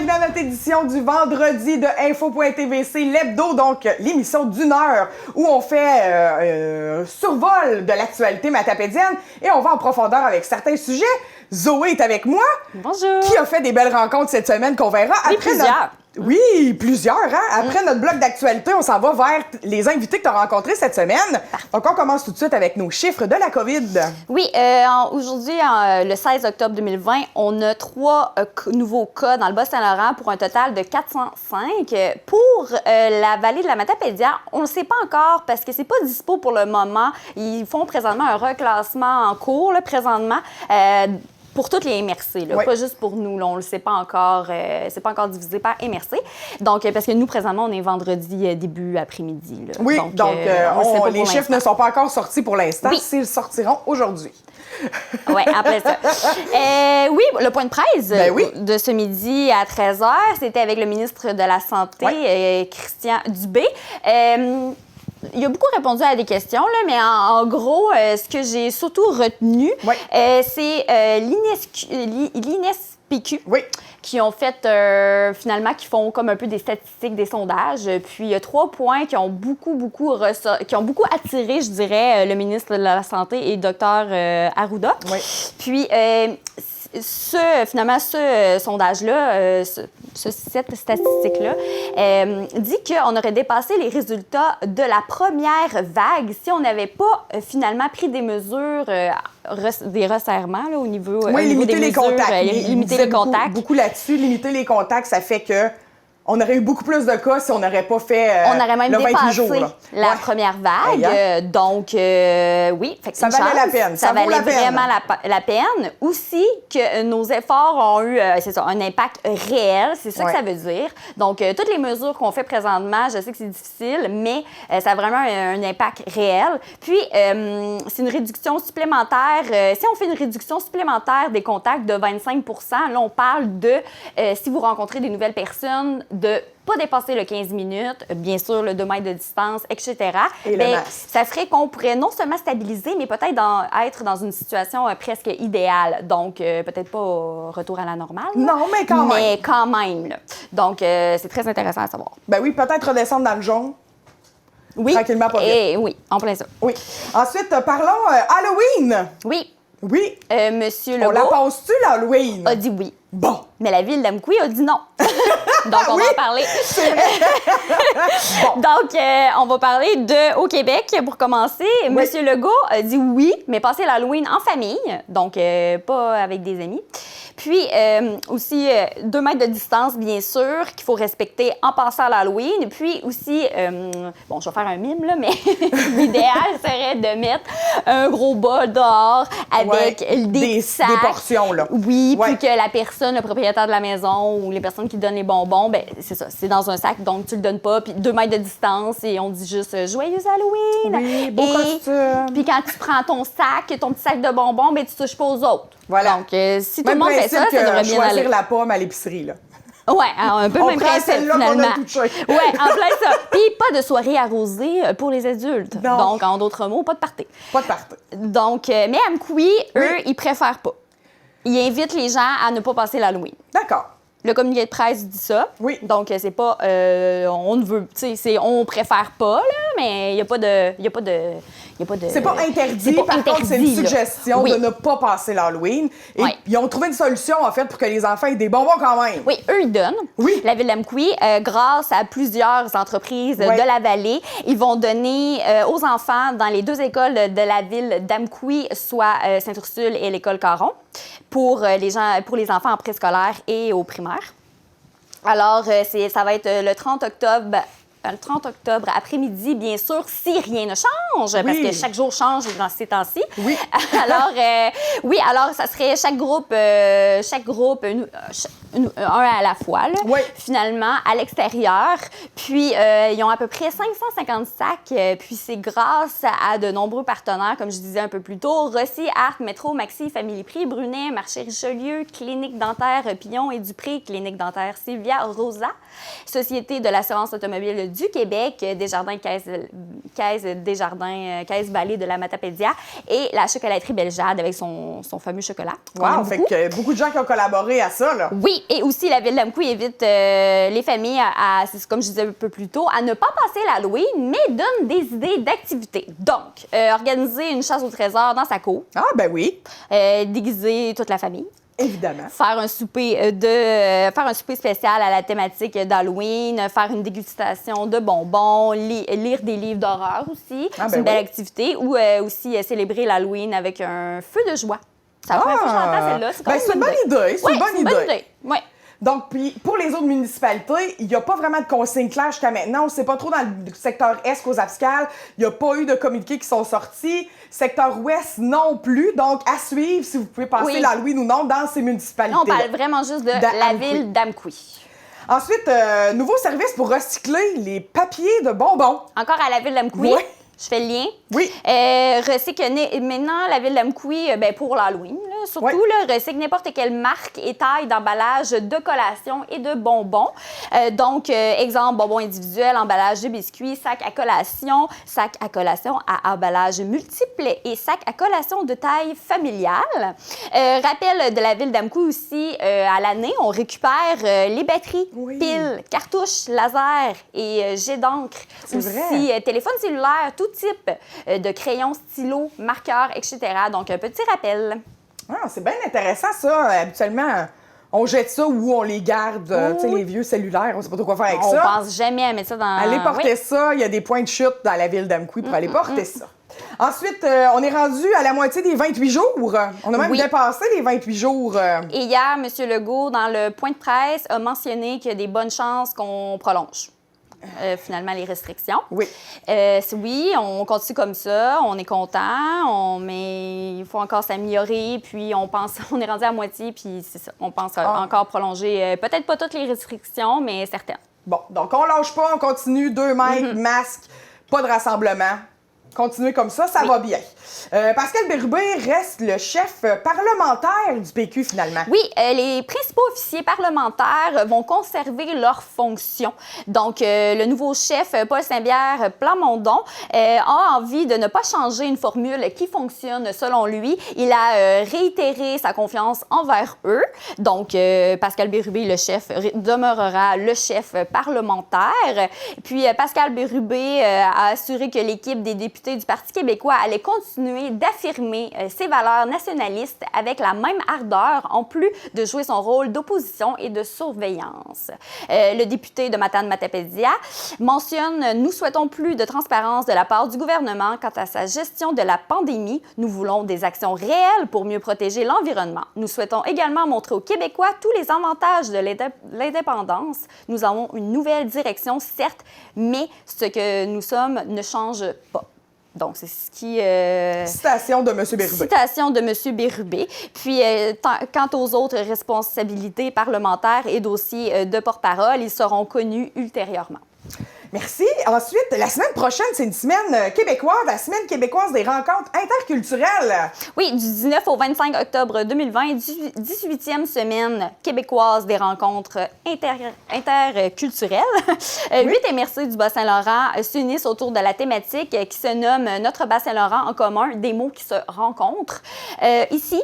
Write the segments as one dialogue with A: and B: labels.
A: bienvenue à notre édition du vendredi de Info.tvc, l'hebdo, donc l'émission d'1 heure où on fait survol de l'actualité matapédienne et on va en profondeur avec certains sujets. Zoé est avec moi.
B: Bonjour.
A: Qui a fait des belles rencontres cette semaine qu'on verra.
B: Oui, plusieurs.
A: Oui, plusieurs. Hein? Après notre bloc d'actualité, on s'en va vers les invités que tu as rencontrés cette semaine. Donc, on commence tout de suite avec nos chiffres de la COVID.
B: Oui, aujourd'hui, le 16 octobre 2020, on a 3 nouveaux cas dans le Bas-Saint-Laurent pour un total de 405. Pour la vallée de la Matapédia, on ne le sait pas encore parce que c'est pas dispo pour le moment. Ils font présentement un reclassement en cours, là, présentement. Pour toutes les MRC, là, pas juste pour nous. Là, on ne le sait pas encore. C'est pas encore divisé par MRC. Donc, parce que nous, présentement, on est vendredi début après-midi. Là.
A: Oui, donc les chiffres ne sont pas encore sortis pour l'instant.
B: Oui.
A: Ils sortiront aujourd'hui.
B: Oui, après ça. Oui, le point de presse de ce midi à 13h, c'était avec le ministre de la Santé, Christian Dubé. Il a beaucoup répondu à des questions, là, mais en gros, ce que j'ai surtout retenu, c'est l'INESPQ qui ont fait, finalement, qui font comme un peu des statistiques, des sondages. Puis, il y a 3 points qui ont beaucoup attiré, je dirais, le ministre de la Santé et le Dr Arruda.
A: Oui.
B: Puis, finalement, ce sondage-là, cette statistique-là, dit qu'on aurait dépassé les résultats de la première vague si on n'avait pas finalement pris des mesures, des resserrements là, au niveau,
A: limiter
B: des
A: les
B: mesures,
A: contacts.
B: limiter les contacts.
A: Beaucoup là-dessus. Limiter les contacts, ça fait que on aurait eu beaucoup plus de cas si on n'aurait pas fait
B: on aurait même
A: le 28
B: dépassé
A: jours,
B: la première vague. Donc, oui. Fait que
A: ça valait la peine.
B: Ça valait vraiment la peine. Aussi que nos efforts ont eu, un impact réel. C'est ça que ça veut dire. Donc, toutes les mesures qu'on fait présentement, je sais que c'est difficile, mais ça a vraiment un impact réel. Puis, c'est une réduction supplémentaire. Si on fait une réduction supplémentaire des contacts de 25 %, là, on parle de, si vous rencontrez des nouvelles personnes, de pas dépasser le 15 minutes, bien sûr, le 2 mètres de distance, etc.
A: Et le masque.
B: Ça ferait qu'on pourrait non seulement stabiliser, mais peut-être être dans une situation presque idéale. Donc, peut-être pas retour à la normale.
A: Non, mais quand même.
B: Mais quand même. Là. Donc, c'est très intéressant à savoir.
A: Ben oui, peut-être redescendre dans le jaune.
B: Oui.
A: Tranquillement, pas vite.
B: Oui, en plein ça.
A: Oui. Ensuite, parlons Halloween.
B: Oui.
A: Oui.
B: Monsieur Legault.
A: On la passe-tu, l'Halloween?
B: A dit oui.
A: Bon.
B: Mais la ville d'Amqui a dit non. Donc, on va en parler.
A: Bon.
B: Donc, on va parler au Québec pour commencer.
A: Oui.
B: Monsieur Legault a dit oui, mais passer l'Halloween en famille, donc pas avec des amis. Puis, aussi, 2 mètres de distance, bien sûr, qu'il faut respecter en passant à l'Halloween. Puis aussi, je vais faire un mime, là, mais l'idéal serait de mettre un gros bol dehors avec des sacs.
A: Des portions, là.
B: Oui, puis que la personne, le propriétaire de la maison ou les personnes qui donnent les bonbons, ben c'est ça, c'est dans un sac, donc tu le donnes pas. Puis 2 mètres de distance et on dit juste « Joyeux Halloween! »
A: Oui, beau costume.
B: Puis quand tu prends ton petit sac de bonbons, ben tu touches pas aux autres.
A: Voilà.
B: Donc, si tout le monde fait ça,
A: que
B: ça devrait bien aller.
A: choisir la pomme à l'épicerie, là.
B: Oui, un peu le même principe, finalement.
A: Oui,
B: en plein ça. Puis pas de soirée arrosée pour les adultes.
A: Non.
B: Donc, en d'autres mots, pas de party.
A: Pas de party.
B: Donc, mais Amqui, eux, ils préfèrent pas. Ils invitent les gens à ne pas passer l'Halloween.
A: D'accord.
B: Le communiqué de presse dit ça.
A: Oui.
B: Donc, c'est pas... on ne veut... Tu sais, on préfère pas, là, mais il n'y a pas de...
A: C'est pas interdit, par contre, c'est une suggestion de ne pas passer l'Halloween. Et ils ont trouvé une solution, en fait, pour que les enfants aient des bonbons quand même.
B: Oui, eux, ils donnent.
A: Oui.
B: La Ville d'Amqui, grâce à plusieurs entreprises de la vallée, ils vont donner aux enfants dans les 2 écoles de la Ville d'Amqui, soit Sainte-Ursule et l'école Caron, pour les enfants en préscolaire et au primaire. Alors, ça va être le 30 octobre après-midi, bien sûr, si rien ne change, parce que chaque jour change dans ces temps-ci.
A: Oui.
B: Alors, ça serait chaque groupe un à la fois, là, finalement, à l'extérieur. Puis, ils ont à peu près 550 sacs. Puis, c'est grâce à de nombreux partenaires, comme je disais un peu plus tôt, Rossi, Art, Métro, Maxi, Family Prix, Brunet, Marché Richelieu, Clinique dentaire Pillon et Dupré, Clinique dentaire Sylvia, Rosa, Société de l'assurance automobile du Québec, Desjardins Caisse Vallée de la Matapédia et la chocolaterie Bellegarde avec son fameux chocolat.
A: Wow, fait que beaucoup de gens qui ont collaboré à ça, là.
B: Oui, Oui, et aussi la ville d'Amqui invite les familles c'est comme je disais un peu plus tôt, à ne pas passer l'Halloween, mais donne des idées d'activités. Donc, organiser une chasse au trésor dans sa cour.
A: Ah, ben oui,
B: Déguiser toute la famille.
A: évidemment.
B: Faire un souper spécial à la thématique d'Halloween, faire une dégustation de bonbons, lire des livres d'horreur aussi.
A: Ah, ben
B: c'est une belle
A: oui.
B: activité. Ou aussi célébrer l'Halloween avec un feu de joie. C'est la première fois que j'entends celle-là. C'est quand même
A: C'est une bonne idée. C'est
B: Oui,
A: une bonne idée.
B: Oui.
A: Donc, puis pour les autres municipalités, il n'y a pas vraiment de consignes claires jusqu'à maintenant. On ne sait pas trop dans le secteur Est qu'aux Abscales. Il n'y a pas eu de communiqués qui sont sortis. Secteur Ouest non plus. Donc, à suivre si vous pouvez passer l'Halloween ou non dans ces municipalités.
B: On parle vraiment juste de la ville d'Amqui.
A: Ensuite, nouveau service pour recycler les papiers de bonbons.
B: Encore à la ville d'Amqui.
A: Oui.
B: Je fais le lien.
A: Oui.
B: Recycle maintenant la ville d'Amqui, pour l'Halloween, là, surtout, là, recycle n'importe quelle marque et taille d'emballage de collation et de bonbons. Donc, exemple, bonbons individuels, emballage de biscuits, sac à collation à emballage multiple et sac à collation de taille familiale. Rappel de la ville d'Amqui aussi, à l'année, on récupère les batteries, piles, cartouches, laser et jets d'encre. Aussi, téléphone cellulaire, tout type de crayons, stylos, marqueurs, etc. Donc, un petit rappel.
A: Ah, c'est bien intéressant, ça. Habituellement, on jette ça ou on les garde, tu sais, les vieux cellulaires, on ne sait pas trop quoi faire avec ça.
B: On pense jamais à mettre ça dans...
A: Allez porter ça, il y a des points de chute dans la ville d'Amqui pour aller porter ça. Ensuite, on est rendu à la moitié des 28 jours. On a même dépassé les 28 jours.
B: Et hier, M. Legault, dans le point de presse, a mentionné qu'il y a des bonnes chances qu'on prolonge. Finalement, les restrictions.
A: Oui.
B: Oui, on continue comme ça, on est content, mais il faut encore s'améliorer, puis on est rendu à moitié, puis c'est ça, on pense encore prolonger, peut-être pas toutes les restrictions, mais certaines.
A: Bon, donc on lâche pas, on continue, 2 mètres, masque, pas de rassemblement. Continuez comme ça va bien. Pascal Bérubé reste le chef parlementaire du PQ, finalement.
B: Oui, les principaux officiers parlementaires vont conserver leurs fonctions. Donc, le nouveau chef, Paul Saint-Pierre Plamondon, a envie de ne pas changer une formule qui fonctionne selon lui. Il a réitéré sa confiance envers eux. Donc, Pascal Bérubé, le chef, demeurera le chef parlementaire. Puis, Pascal Bérubé a assuré que l'équipe des députés du Parti québécois allait continuer d'affirmer ses valeurs nationalistes avec la même ardeur, en plus de jouer son rôle d'opposition et de surveillance. Le député de Matane-Matapédia mentionne « Nous souhaitons plus de transparence de la part du gouvernement quant à sa gestion de la pandémie. Nous voulons des actions réelles pour mieux protéger l'environnement. Nous souhaitons également montrer aux Québécois tous les avantages de l'indépendance. Nous avons une nouvelle direction, certes, mais ce que nous sommes ne change pas. » Donc, c'est ce qui...
A: Citation de M. Bérubé.
B: Citation de M. Bérubé. Puis, quant aux autres responsabilités parlementaires et dossiers de porte-parole, ils seront connus ultérieurement.
A: Merci. Ensuite, la semaine prochaine, c'est une semaine québécoise, la semaine québécoise des rencontres interculturelles.
B: Oui, du 19 au 25 octobre 2020, 18e semaine québécoise des rencontres interculturelles. 8 MRC du Bas-Saint-Laurent s'unissent autour de la thématique qui se nomme « Notre Bas-Saint-Laurent en commun, des mots qui se rencontrent ». Ici,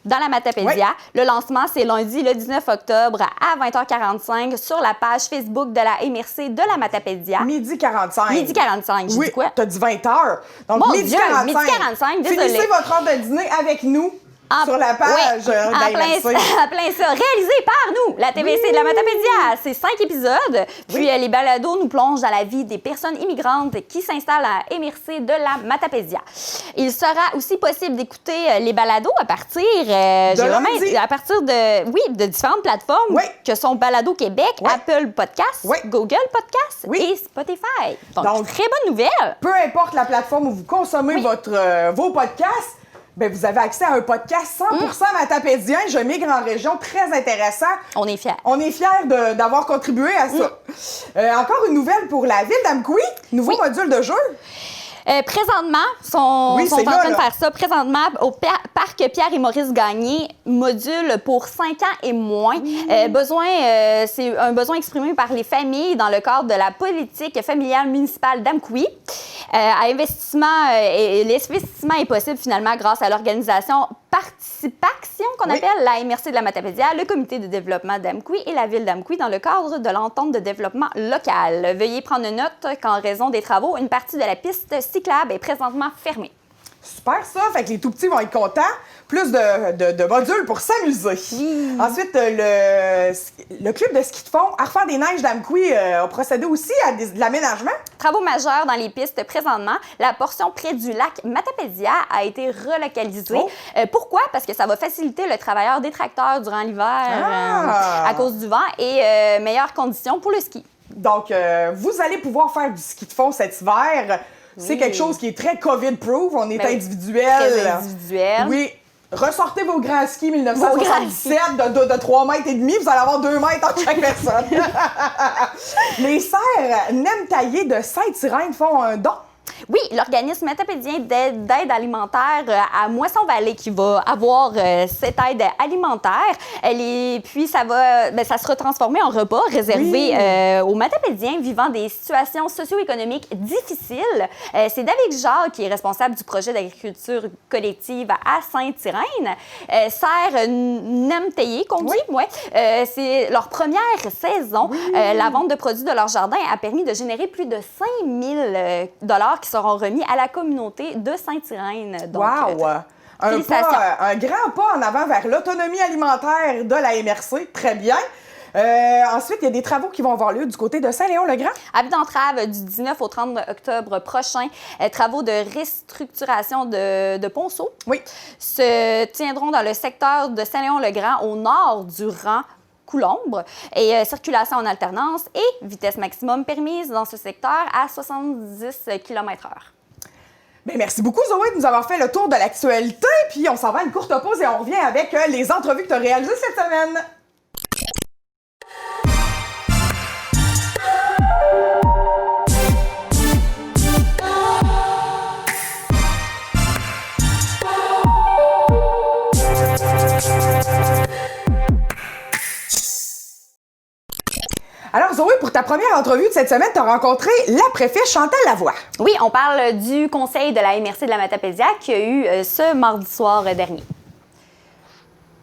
B: dans la Matapédia. Le lancement, c'est lundi, le 19 octobre à 20h45 sur la page Facebook de la MRC de la Matapédia.
A: Midi 45.
B: Midi 45, j'ai dit quoi?
A: T'as dit 20h. Donc,
B: Mon
A: midi
B: Dieu,
A: 45.
B: midi 45, désolé.
A: Finissez votre heure de dîner avec nous. Sur la page
B: en plein ça. Réalisé par nous, la TVC de la Matapédia. C'est 5 épisodes. Puis les balados nous plongent dans la vie des personnes immigrantes qui s'installent à la MRC de la Matapédia. Il sera aussi possible d'écouter les balados à partir de différentes plateformes que sont Balado Québec, Apple Podcasts, Google Podcasts et Spotify. Donc, très bonne nouvelle.
A: Peu importe la plateforme où vous consommez vos podcasts, ben, vous avez accès à un podcast 100% matapédien, Je migre en région, très intéressant.
B: On est fiers.
A: On est fiers d'avoir contribué à ça. Encore une nouvelle pour la ville d'Amqui, nouveau module de jeu.
B: Présentement, sont en train de faire ça. Présentement, au parc Pierre et Maurice Gagné, module pour 5 ans et moins. C'est un besoin exprimé par les familles dans le cadre de la politique familiale municipale d'Amqui. L'investissement est possible finalement grâce à l'organisation participation qu'on appelle la MRC de la Matapédia, le comité de développement d'Amqui et la ville d'Amqui dans le cadre de l'entente de développement local. Veuillez prendre note qu'en raison des travaux, une partie de la piste cyclable est présentement fermée.
A: Super ça, fait que les tout-petits vont être contents. Plus de modules pour s'amuser.
B: Oui.
A: Ensuite, le club de ski de fond, Arfans des Neiges d'Amqui a procédé aussi à de l'aménagement.
B: Travaux majeurs dans les pistes présentement. La portion près du lac Matapédia a été relocalisée. Pourquoi? Parce que ça va faciliter le travailleur des tracteurs durant l'hiver à cause du vent et meilleures conditions pour le ski.
A: Donc, vous allez pouvoir faire du ski de fond cet hiver. C'est quelque chose qui est très COVID-proof. On est individuel.
B: Très individuel.
A: Oui. Ressortez vos grands skis 1977 de 3 mètres et demi. Vous allez avoir 2 mètres entre chaque personne. Les serres Nem taillées de Sainte-Irène font un don.
B: Oui, l'organisme matapédien d'aide alimentaire à Moisson-Vallée qui va avoir cette aide alimentaire. Puis ça se retransformer en repas réservé aux matapédiens vivant des situations socio-économiques difficiles. C'est David Jacques qui est responsable du projet d'agriculture collective à Sainte-Irène. Serre Nemtaillé, qu'on dit, c'est leur première saison. La vente de produits de leur jardin a permis de générer plus de 5 000 $ qui seront remis à la communauté de Sainte-Irène.
A: Wow! Un grand pas en avant vers l'autonomie alimentaire de la MRC. Très bien. Ensuite, il y a des travaux qui vont avoir lieu du côté de Saint-Léon-le-Grand.
B: Avis d'entrave du 19 au 30 octobre prochain. Travaux de restructuration de ponceau se tiendront dans le secteur de Saint-Léon-le-Grand au nord du rang Coulombre et circulation en alternance et vitesse maximum permise dans ce secteur à 70 km/h.
A: Bien, merci beaucoup, Zoé, de nous avoir fait le tour de l'actualité. Puis on s'en va à une courte pause et on revient avec les entrevues que tu as réalisées cette semaine. Alors, Zoé, pour ta première entrevue de cette semaine, tu as rencontré la préfète Chantal Lavoie.
B: Oui, on parle du conseil de la MRC de la Matapédia qui a eu ce mardi soir dernier.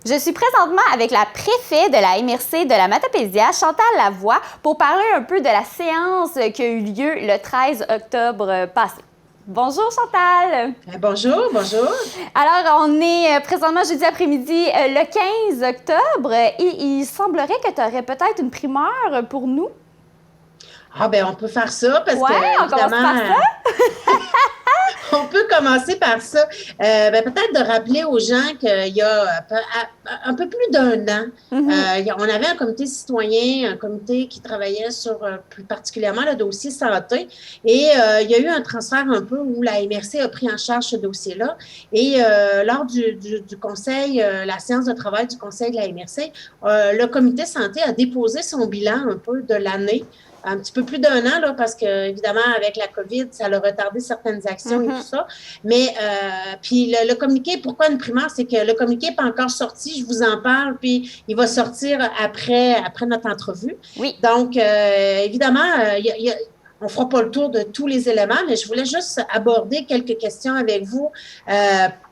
B: Je suis présentement avec la préfète de la MRC de la Matapédia, Chantal Lavoie, pour parler un peu de la séance qui a eu lieu le 13 octobre passé. Bonjour Chantal!
C: Bonjour, bonjour.
B: Alors, on est présentement jeudi après-midi, le 15 octobre, et il semblerait que tu aurais peut-être une primeur pour nous.
C: Ah ben on peut faire ça parce que
B: on commence par ça.
C: On peut commencer par ça. Peut-être de rappeler aux gens qu'il y a un peu plus d'un an, on avait un comité citoyen, un comité qui travaillait sur plus particulièrement le dossier santé. Et il y a eu un transfert un peu où la MRC a pris en charge ce dossier-là. Et lors du conseil, la séance de travail du conseil de la MRC, le comité santé a déposé son bilan un peu de l'année. Un petit peu plus d'un an, là, parce que, évidemment, avec la COVID, ça a retardé certaines actions et tout ça. Mais, puis le communiqué, pourquoi une primaire? C'est que le communiqué n'est pas encore sorti, je vous en parle, puis il va sortir après notre entrevue.
B: Oui.
C: Donc, évidemment, on ne fera pas le tour de tous les éléments, mais je voulais juste aborder quelques questions avec vous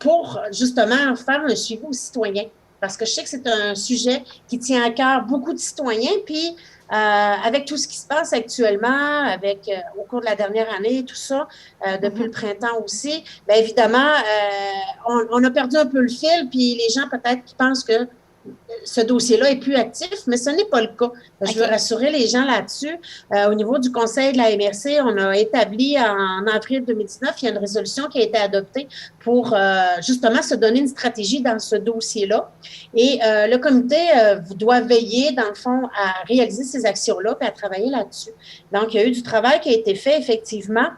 C: pour, justement, faire un suivi aux citoyens. Parce que je sais que c'est un sujet qui tient à cœur beaucoup de citoyens, puis avec tout ce qui se passe actuellement, au cours de la dernière année, tout ça, depuis le printemps aussi, bien évidemment, on a perdu un peu le fil, puis les gens peut-être qui pensent que ce dossier-là est plus actif, mais ce n'est pas le cas. Je veux rassurer les gens là-dessus. Au niveau du conseil de la MRC, on a établi en avril 2019, il y a une résolution qui a été adoptée pour justement se donner une stratégie dans ce dossier-là. Et le comité doit veiller, dans le fond, à réaliser ces actions-là et à travailler là-dessus. Donc, il y a eu du travail qui a été fait, effectivement.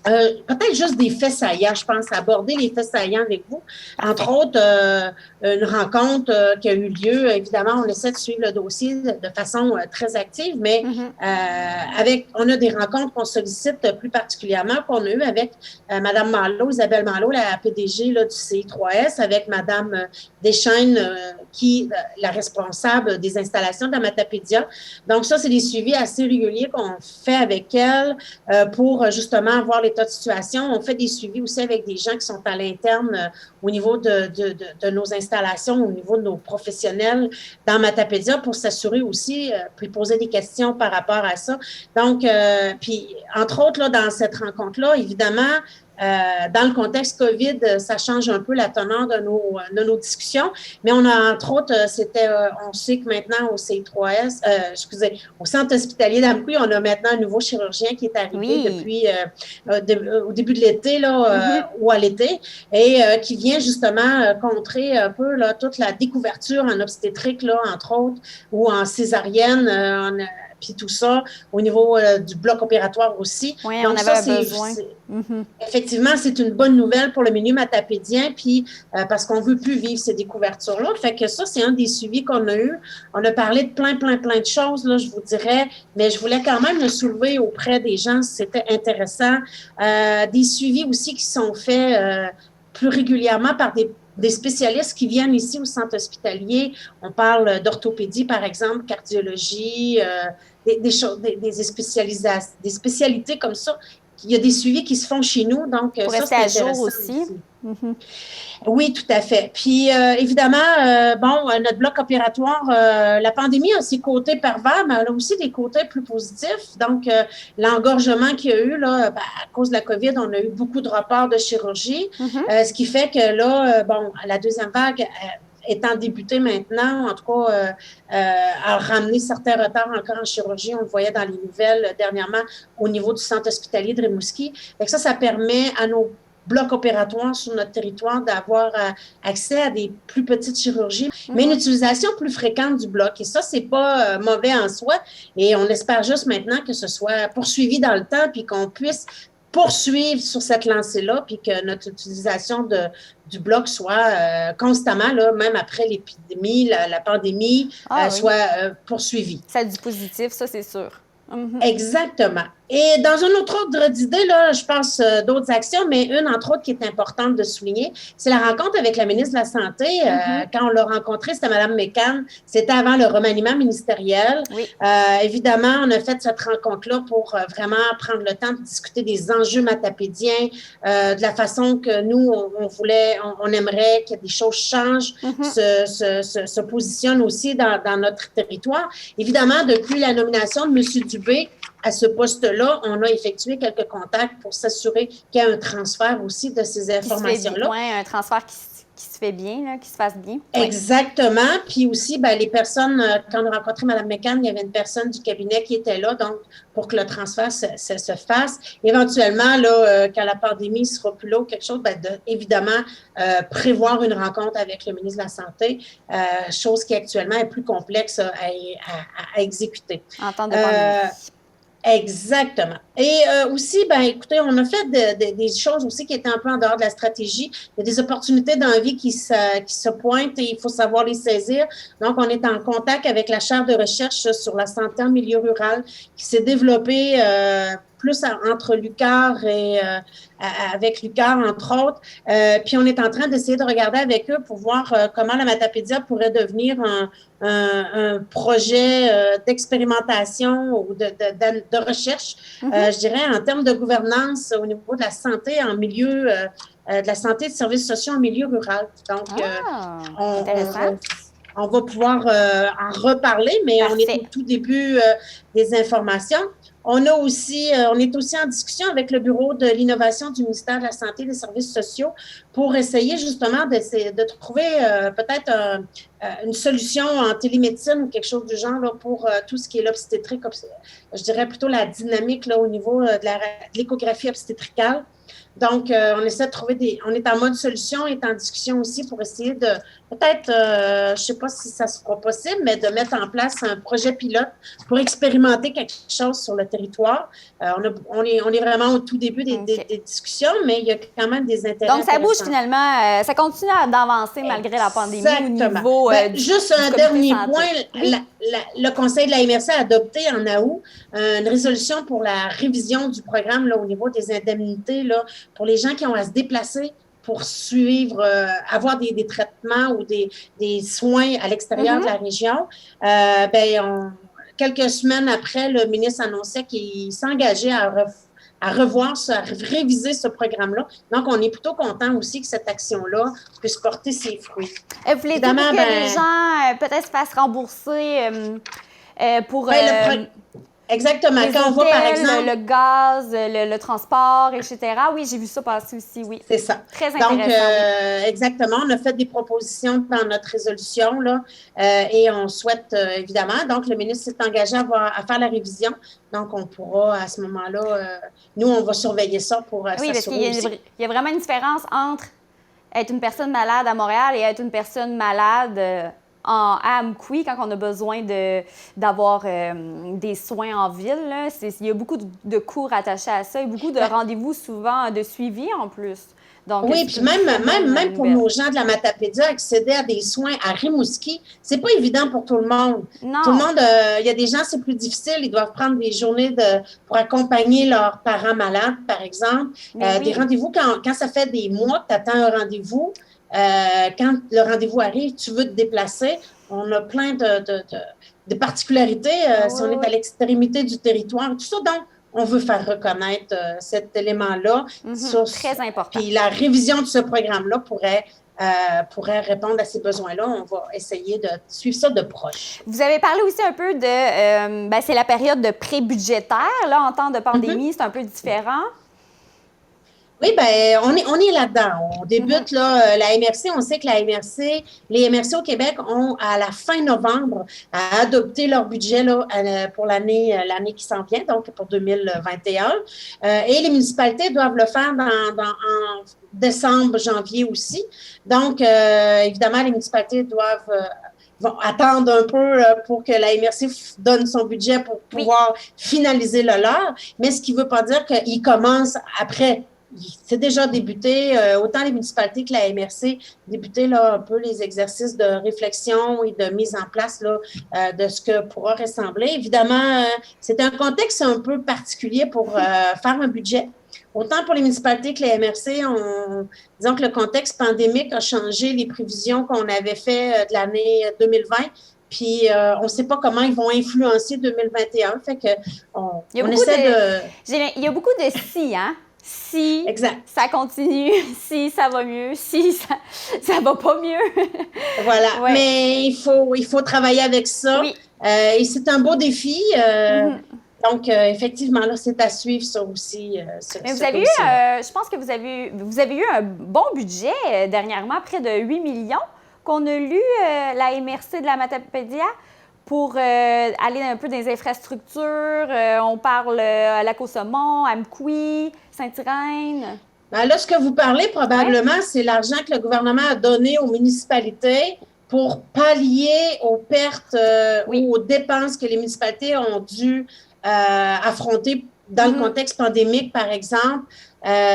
C: Peut-être juste des faits saillants, je pense, aborder les faits saillants avec vous. Entre autres, une rencontre qui a eu lieu, évidemment, on essaie de suivre le dossier de façon très active, mais on a des rencontres qu'on sollicite plus particulièrement, qu'on a eu avec Mme Malo, Isabelle Malo, la PDG là, du CI3S, avec Mme Deschaines, qui est la responsable des installations de la Matapédia. Donc ça, c'est des suivis assez réguliers qu'on fait avec elle pour justement voir les l'état de situation. On fait des suivis aussi avec des gens qui sont à l'interne au niveau de nos installations, au niveau de nos professionnels dans Matapédia pour s'assurer aussi, puis poser des questions par rapport à ça. Donc, puis entre autres, là, dans cette rencontre-là, évidemment, dans le contexte COVID, ça change un peu la teneur de nos discussions, mais on a, entre autres, on sait que maintenant au CI3S, au Centre hospitalier d'Amqui, on a maintenant un nouveau chirurgien qui est arrivé depuis au début de l'été, là, ou à l'été, et qui vient justement contrer un peu là, toute la découverture en obstétrique, là, entre autres, ou en césarienne, puis tout ça, au niveau du bloc opératoire aussi.
B: Oui,
C: donc,
B: on avait besoin.
C: Effectivement, c'est une bonne nouvelle pour le milieu matapédien, puis parce qu'on ne veut plus vivre ces découvertures-là. Fait que ça, c'est un des suivis qu'on a eu. On a parlé de plein de choses, là, je vous dirais, mais je voulais quand même le soulever auprès des gens si c'était intéressant. Des suivis aussi qui sont faits plus régulièrement par des spécialistes qui viennent ici au centre hospitalier. On parle d'orthopédie, par exemple, cardiologie, des spécialités comme ça. Il y a des suivis qui se font chez nous, donc
B: pour
C: ça, c'est intéressant
B: aussi.
C: Oui, tout à fait. Puis, évidemment, notre bloc opératoire, la pandémie a ses côtés pervers, mais elle a aussi des côtés plus positifs. Donc, l'engorgement qu'il y a eu, là, à cause de la COVID, on a eu beaucoup de reports de chirurgie, ce qui fait que là, la deuxième vague étant débutée maintenant, en tout cas, a ramené certains retards encore en chirurgie. On le voyait dans les nouvelles dernièrement au niveau du centre hospitalier de Rimouski. Donc ça permet à nos blocs opératoires sur notre territoire d'avoir accès à des plus petites chirurgies, mais une utilisation plus fréquente du bloc. Et ça, c'est pas mauvais en soi. Et on espère juste maintenant que ce soit poursuivi dans le temps puis qu'on puisse poursuivre sur cette lancée-là, puis que notre utilisation du bloc soit constamment, là, même après l'épidémie, la pandémie, soit poursuivie.
B: Ça a du positif, ça, c'est sûr.
C: Exactement. Et dans un autre ordre d'idée, là, je pense d'autres actions, mais une, entre autres, qui est importante de souligner, c'est la rencontre avec la ministre de la Santé. Quand on l'a rencontrée, c'était Mme Mécan. C'était avant le remaniement ministériel. Oui. Évidemment, on a fait cette rencontre-là pour vraiment prendre le temps de discuter des enjeux matapédiens, de la façon que nous, on aimerait que des choses changent, se positionnent aussi dans notre territoire. Évidemment, depuis la nomination de M. Dubé, à ce poste-là, on a effectué quelques contacts pour s'assurer qu'il y a un transfert aussi de ces informations-là.
B: Oui, un transfert qui se fait bien, là, qui se fasse bien.
C: Exactement. Puis aussi, les personnes, quand on a rencontré Mme Mécan, il y avait une personne du cabinet qui était là, donc pour que le transfert se fasse. Éventuellement, là, quand la pandémie sera plus là ou quelque chose, évidemment, prévoir une rencontre avec le ministre de la Santé, chose qui actuellement est plus complexe à exécuter.
B: En temps de pandémie.
C: Exactement. Et aussi, écoutez, on a fait des choses aussi qui étaient un peu en dehors de la stratégie. Il y a des opportunités dans la vie qui se pointent et il faut savoir les saisir. Donc, on est en contact avec la chaire de recherche sur la santé en milieu rural qui s'est développée plus entre l'UQAR et avec l'UQAR, entre autres. Puis, on est en train d'essayer de regarder avec eux pour voir comment la Matapédia pourrait devenir un projet d'expérimentation ou de recherche, je dirais, en termes de gouvernance au niveau de la santé en milieu, de la santé et de services sociaux en milieu rural. Donc, on va pouvoir en reparler, mais on est au tout début des informations. On est aussi en discussion avec le Bureau de l'innovation du ministère de la Santé et des Services sociaux pour essayer justement de trouver peut-être une solution en télémédecine ou quelque chose du genre là, pour tout ce qui est l'obstétrique, je dirais plutôt la dynamique là, au niveau de l'échographie obstétricale. Donc, on essaie de trouver on est en mode solution, on est en discussion aussi pour essayer de, peut-être, je ne sais pas si ça sera possible, mais de mettre en place un projet pilote pour expérimenter quelque chose sur le territoire. On est vraiment au tout début des discussions, mais il y a quand même des intérêts.
B: Donc, ça bouge finalement, ça continue d'avancer malgré la pandémie au niveau
C: juste un dernier point, le Conseil de la MRC a adopté en août une résolution pour la révision du programme là, au niveau des indemnités là, pour les gens qui ont à se déplacer pour suivre, avoir des traitements ou des soins à l'extérieur de la région. Quelques semaines après, le ministre annonçait qu'il s'engageait à revoir, à réviser ce programme-là. Donc, on est plutôt content aussi que cette action-là puisse porter ses fruits.
B: Vous voulez dire pour que les gens peut-être se fassent rembourser pour
C: exactement.
B: les
C: Quand on voit, par exemple,
B: le gaz, le transport, etc. Oui, j'ai vu ça passer aussi, oui.
C: C'est ça.
B: Très intéressant.
C: Donc, exactement, on a fait des propositions dans notre résolution là, et on souhaite, évidemment, donc le ministre s'est engagé à faire la révision. Donc, on pourra, à ce moment-là, nous, on va surveiller ça pour
B: oui, parce qu'il y a vraiment une différence entre être une personne malade à Montréal et être une personne malade à Amqui, quand on a besoin d'avoir des soins en ville. Là. Il y a beaucoup de coûts rattachés à ça et beaucoup de rendez-vous souvent de suivi en plus. Donc,
C: oui, puis même pour nos gens de la Matapédia, accéder à des soins à Rimouski, c'est pas évident pour tout le monde.
B: Non.
C: Tout le monde, il y a des gens, c'est plus difficile, ils doivent prendre des journées pour accompagner leurs parents malades, par exemple. Des rendez-vous, quand ça fait des mois que tu attends un rendez-vous, quand le rendez-vous arrive, tu veux te déplacer. On a plein de particularités si on est à l'extrémité du territoire, tout ça. Donc, on veut faire reconnaître cet élément-là.
B: Très important.
C: Puis la révision de ce programme-là pourrait répondre à ces besoins-là. On va essayer de suivre ça de proche.
B: Vous avez parlé aussi un peu de... c'est la période de pré-budgétaire. Là, en temps de pandémie, c'est un peu différent.
C: Oui, bien, on est là-dedans. On débute, là, la MRC. On sait que les MRC au Québec ont, à la fin novembre, à adopter leur budget là, pour l'année qui s'en vient, donc pour 2021. Et les municipalités doivent le faire en décembre, janvier aussi. Donc, évidemment, les municipalités vont attendre un peu pour que la MRC donne son budget pour pouvoir finaliser le leur. Mais ce qui ne veut pas dire qu'ils commencent après. C'est déjà débuté, autant les municipalités que la MRC, débuté là, un peu les exercices de réflexion et de mise en place là, de ce que pourra ressembler. Évidemment, c'est un contexte un peu particulier pour faire un budget. Autant pour les municipalités que les MRC, disons que le contexte pandémique a changé les prévisions qu'on avait fait de l'année 2020. Puis, on ne sait pas comment ils vont influencer 2021. Fait que
B: il y a beaucoup de si, hein? Si ça continue, si ça va mieux, si ça va pas mieux.
C: Voilà, mais il faut travailler avec ça.
B: Oui.
C: Et c'est un beau défi. Donc, effectivement, là, c'est à suivre ça aussi.
B: Mais vous avez eu, je pense que vous avez eu un bon budget dernièrement, près de 8 millions, qu'on a lu la MRC de la Matapédia pour aller un peu dans les infrastructures. On parle à Lac-aux-Saumons, Amqui, Sainte-Irène.
C: Ben là, ce que vous parlez, probablement, c'est l'argent que le gouvernement a donné aux municipalités pour pallier aux pertes ou aux dépenses que les municipalités ont dû affronter dans le contexte pandémique, par exemple.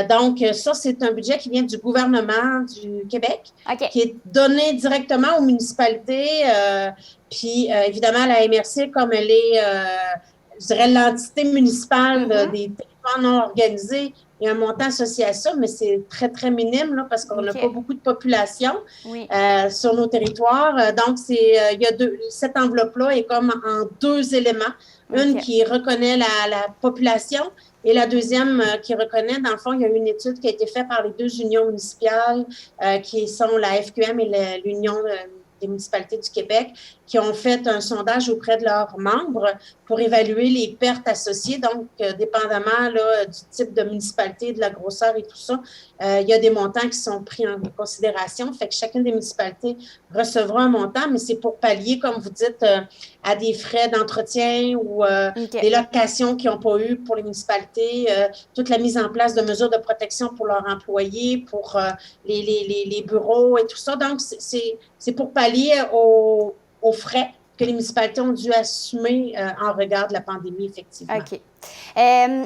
C: Donc, ça, c'est un budget qui vient du gouvernement du Québec, qui est donné directement aux municipalités. Puis, évidemment, la MRC, comme elle est, je dirais, l'entité municipale des territoires non organisés, il y a un montant associé à ça, mais c'est très, très minime là, parce qu'on n'a pas beaucoup de population sur nos territoires. Donc, cette enveloppe-là est comme en deux éléments. Une qui reconnaît la population et la deuxième qui reconnaît, dans le fond, il y a eu une étude qui a été faite par les deux unions municipales qui sont la FQM et l'Union des municipalités du Québec, qui ont fait un sondage auprès de leurs membres pour évaluer les pertes associées. Donc, dépendamment là, du type de municipalité, de la grosseur et tout ça, il y a des montants qui sont pris en considération. Fait que chacune des municipalités recevra un montant, mais c'est pour pallier, comme vous dites, à des frais d'entretien ou des locations qu'ils n'ont pas eu pour les municipalités, toute la mise en place de mesures de protection pour leurs employés, pour les bureaux et tout ça. Donc, c'est pour pallier aux frais que les municipalités ont dû assumer en regard de la pandémie, effectivement.
B: OK.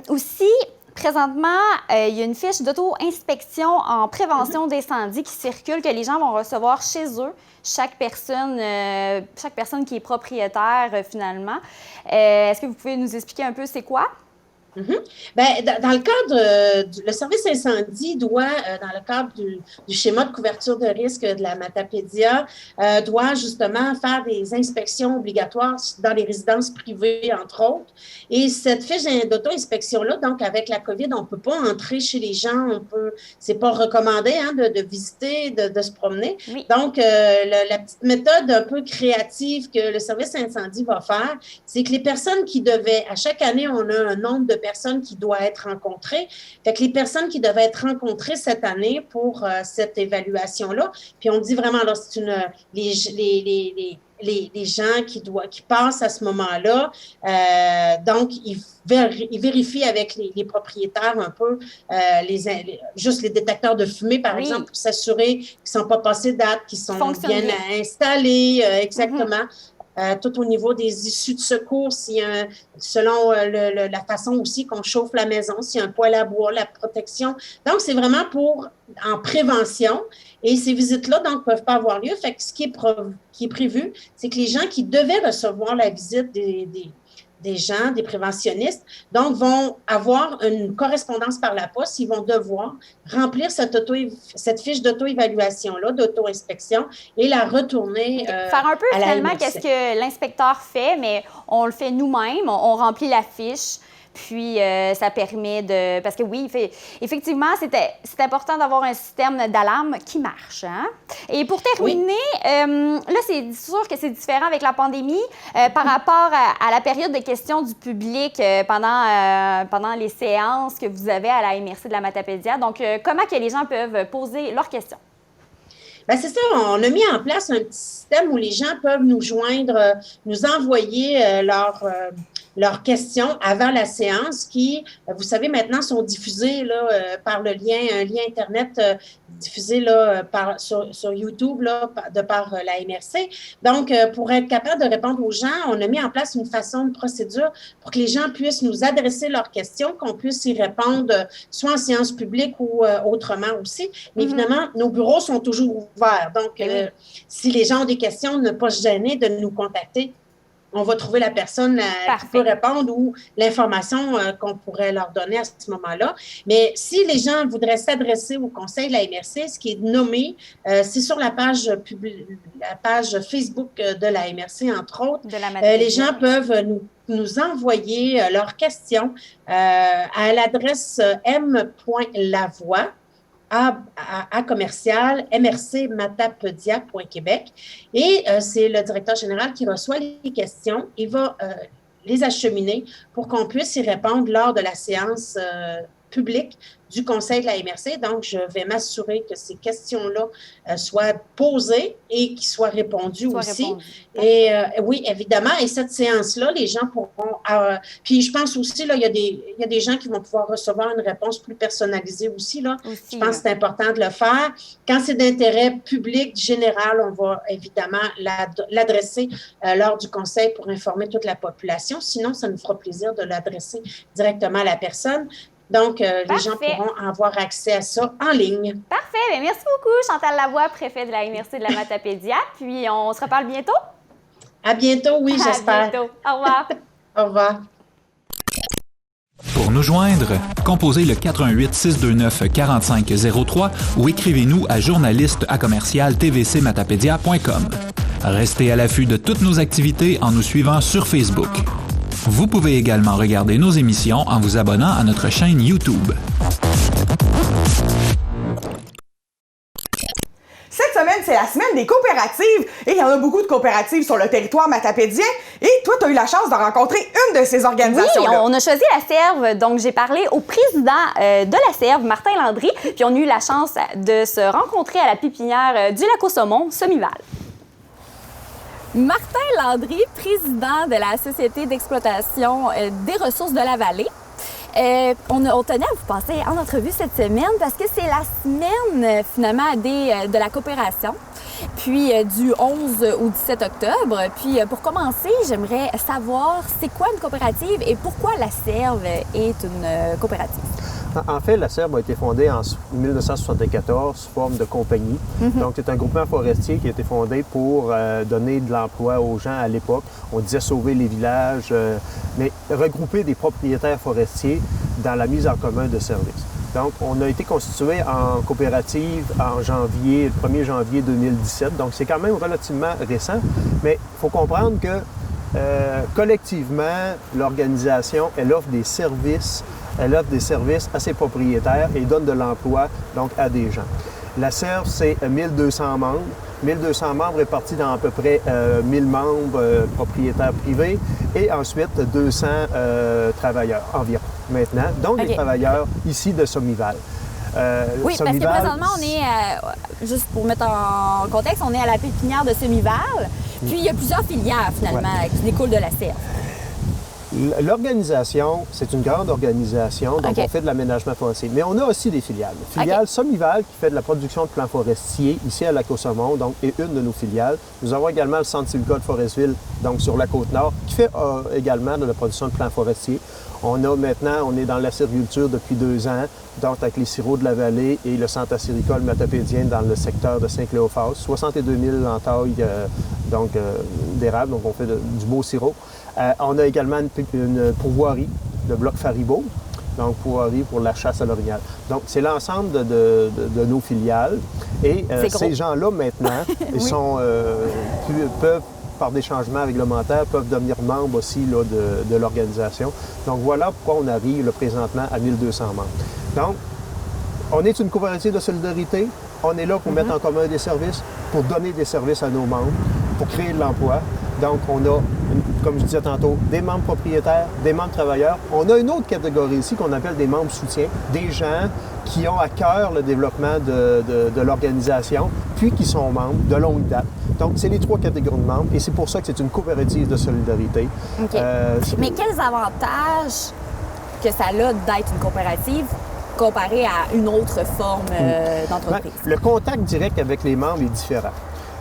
B: Aussi, présentement, il y a une fiche d'auto-inspection en prévention d'incendie qui circule, que les gens vont recevoir chez eux, chaque personne qui est propriétaire, finalement. Est-ce que vous pouvez nous expliquer un peu c'est quoi?
C: Bien, dans le cadre, le service incendie doit, dans le cadre du schéma de couverture de risque de la Matapédia, doit justement faire des inspections obligatoires dans les résidences privées, entre autres. Et cette fiche d'auto-inspection-là, donc avec la COVID, on ne peut pas entrer chez les gens, c'est pas recommandé de visiter, de se promener.
B: Oui.
C: Donc, la petite méthode un peu créative que le service incendie va faire, c'est que les personnes qui devaient, à chaque année, on a un nombre de personnes qui doivent être rencontrées. Fait que les personnes qui devaient être rencontrées cette année pour cette évaluation-là, puis on dit vraiment, là, c'est les gens qui passent à ce moment-là, donc ils vérifient avec les propriétaires un peu juste les détecteurs de fumée, par exemple, pour s'assurer qu'ils ne sont pas passés date, qu'ils sont bien installés, exactement. Tout au niveau des issues de secours, selon la façon aussi qu'on chauffe la maison, s'il y a un poêle à bois, la protection. Donc, c'est vraiment en prévention. Et ces visites-là, donc, ne peuvent pas avoir lieu. Fait que ce qui est prévu, c'est que les gens qui devaient recevoir la visite des gens, des préventionnistes, donc vont avoir une correspondance par la poste. Ils vont devoir remplir cette fiche d'auto-évaluation-là, d'auto-inspection, et la retourner
B: faire un peu finalement qu'est-ce que l'inspecteur fait, mais on le fait nous-mêmes, on remplit la fiche. Puis, ça permet de... Parce que oui, effectivement, c'est important d'avoir un système d'alarme qui marche. Hein? Et pour terminer, là, c'est sûr que c'est différent avec la pandémie par rapport à la période de questions du public pendant les séances que vous avez à la MRC de la Matapédia. Donc, comment que les gens peuvent poser leurs questions?
C: Bien, c'est ça, on a mis en place un petit système où les gens peuvent nous joindre, nous envoyer leurs questions avant la séance qui, vous savez, maintenant sont diffusées là, par un lien Internet diffusé là, sur YouTube là, par la MRC. Donc, pour être capable de répondre aux gens, on a mis en place une procédure pour que les gens puissent nous adresser leurs questions, qu'on puisse y répondre soit en séance publique ou autrement aussi. Mais évidemment, nos bureaux sont toujours ouverts. Donc, si les gens ont des questions, ne pas se gêner de nous contacter. On va trouver la personne qui peut répondre ou l'information qu'on pourrait leur donner à ce moment-là. Mais si les gens voudraient s'adresser au conseil de la MRC, ce qui est nommé, c'est sur la page Facebook de la MRC, entre autres. Les gens peuvent nous envoyer leurs questions à l'adresse m.lavoie à commercial mrcmatapedia.québec. Et c'est le directeur général qui reçoit les questions. Il va les acheminer pour qu'on puisse y répondre lors de la séance publique du conseil de la MRC. Donc, je vais m'assurer que ces questions-là soient posées et qu'ils soient répondues aussi. Et oui, évidemment. Et cette séance-là, les gens pourront... puis je pense aussi, là, il y a des gens qui vont pouvoir recevoir une réponse plus personnalisée aussi. Là. Je pense que c'est important de le faire. Quand c'est d'intérêt public général, on va évidemment l'adresser lors du conseil pour informer toute la population. Sinon, ça nous fera plaisir de l'adresser directement à la personne. Donc, les gens pourront avoir accès à ça en ligne.
B: Parfait. Bien, merci beaucoup, Chantal Lavoie, préfète de la MRC de la Matapédia. Puis, on se reparle bientôt?
C: À bientôt, oui, j'espère.
B: À bientôt. Au revoir.
C: Au revoir.
D: Pour nous joindre, composez le 418-629-4503 ou écrivez-nous à journaliste@tvcmatapedia.com. Restez à l'affût de toutes nos activités en nous suivant sur Facebook. Vous pouvez également regarder nos émissions en vous abonnant à notre chaîne YouTube.
A: Cette semaine, c'est la semaine des coopératives et il y en a beaucoup de coopératives sur le territoire matapédien. Et toi, tu as eu la chance de rencontrer une de ces organisations-là.
B: Oui, on a choisi la Serve. Donc, j'ai parlé au président de la Serve, Martin Landry, puis on a eu la chance de se rencontrer à la pépinière du Lac-aux-Saumons, Semival. Martin Landry, président de la Société d'exploitation des ressources de la vallée. On tenait à vous passer en entrevue cette semaine parce que c'est la semaine finalement de la coopération, puis du 11 au 17 octobre. Puis pour commencer, j'aimerais savoir c'est quoi une coopérative et pourquoi la Serve est une coopérative.
E: En fait, la SERB a été fondée en 1974 sous forme de compagnie. Donc, c'est un groupement forestier qui a été fondé pour donner de l'emploi aux gens à l'époque. On disait sauver les villages, mais regrouper des propriétaires forestiers dans la mise en commun de services. Donc, on a été constitué en coopérative en janvier, le 1er janvier 2017. Donc, c'est quand même relativement récent, mais il faut comprendre que collectivement, l'organisation, elle offre des services à ses propriétaires et donne de l'emploi donc à des gens. La SERB, c'est 1200 membres. 1200 membres répartis dans à peu près 1000 membres propriétaires privés et ensuite 200 travailleurs environ maintenant, donc des travailleurs ici de Sommival.
B: Oui, parce que présentement, on est, juste pour mettre en contexte, on est à la pépinière de Sommival, puis il y a plusieurs filières finalement qui découlent de la SERB.
E: L'organisation, c'est une grande organisation, donc on fait de l'aménagement forestier. Mais on a aussi des filiales. Filiale Sommival, qui fait de la production de plants forestiers ici à Lac-aux-Saumons, donc est une de nos filiales. Nous avons également le Centre sylvicole Forestville, donc sur la Côte-Nord, qui fait également de la production de plants forestiers. On est dans la sériculture depuis 2 ans, donc avec les sirops de la vallée et le centre acéricole matapédien dans le secteur de Saint-Cléophas. 62 000 entailles d'érable, donc on fait du beau sirop. On a également une pourvoirie, le bloc Faribault, donc pourvoirie pour la chasse à l'orignal. Donc, c'est l'ensemble de nos filiales. Et ces gens-là, maintenant, ils peuvent, par des changements réglementaires, peuvent devenir membres aussi là, de l'organisation. Donc, voilà pourquoi on arrive là, présentement à 1200 membres. Donc, on est une coopérative de solidarité. On est là pour mettre en commun des services, pour donner des services à nos membres, pour créer de l'emploi. Donc, on a, comme je disais tantôt, des membres propriétaires, des membres travailleurs. On a une autre catégorie ici qu'on appelle des membres soutiens, des gens qui ont à cœur le développement de l'organisation, puis qui sont membres de longue date. Donc, c'est les 3 catégories de membres et c'est pour ça que c'est une coopérative de solidarité.
B: OK. Mais quels avantages que ça a d'être une coopérative comparé à une autre forme d'entreprise?
E: Le contact direct avec les membres est différent.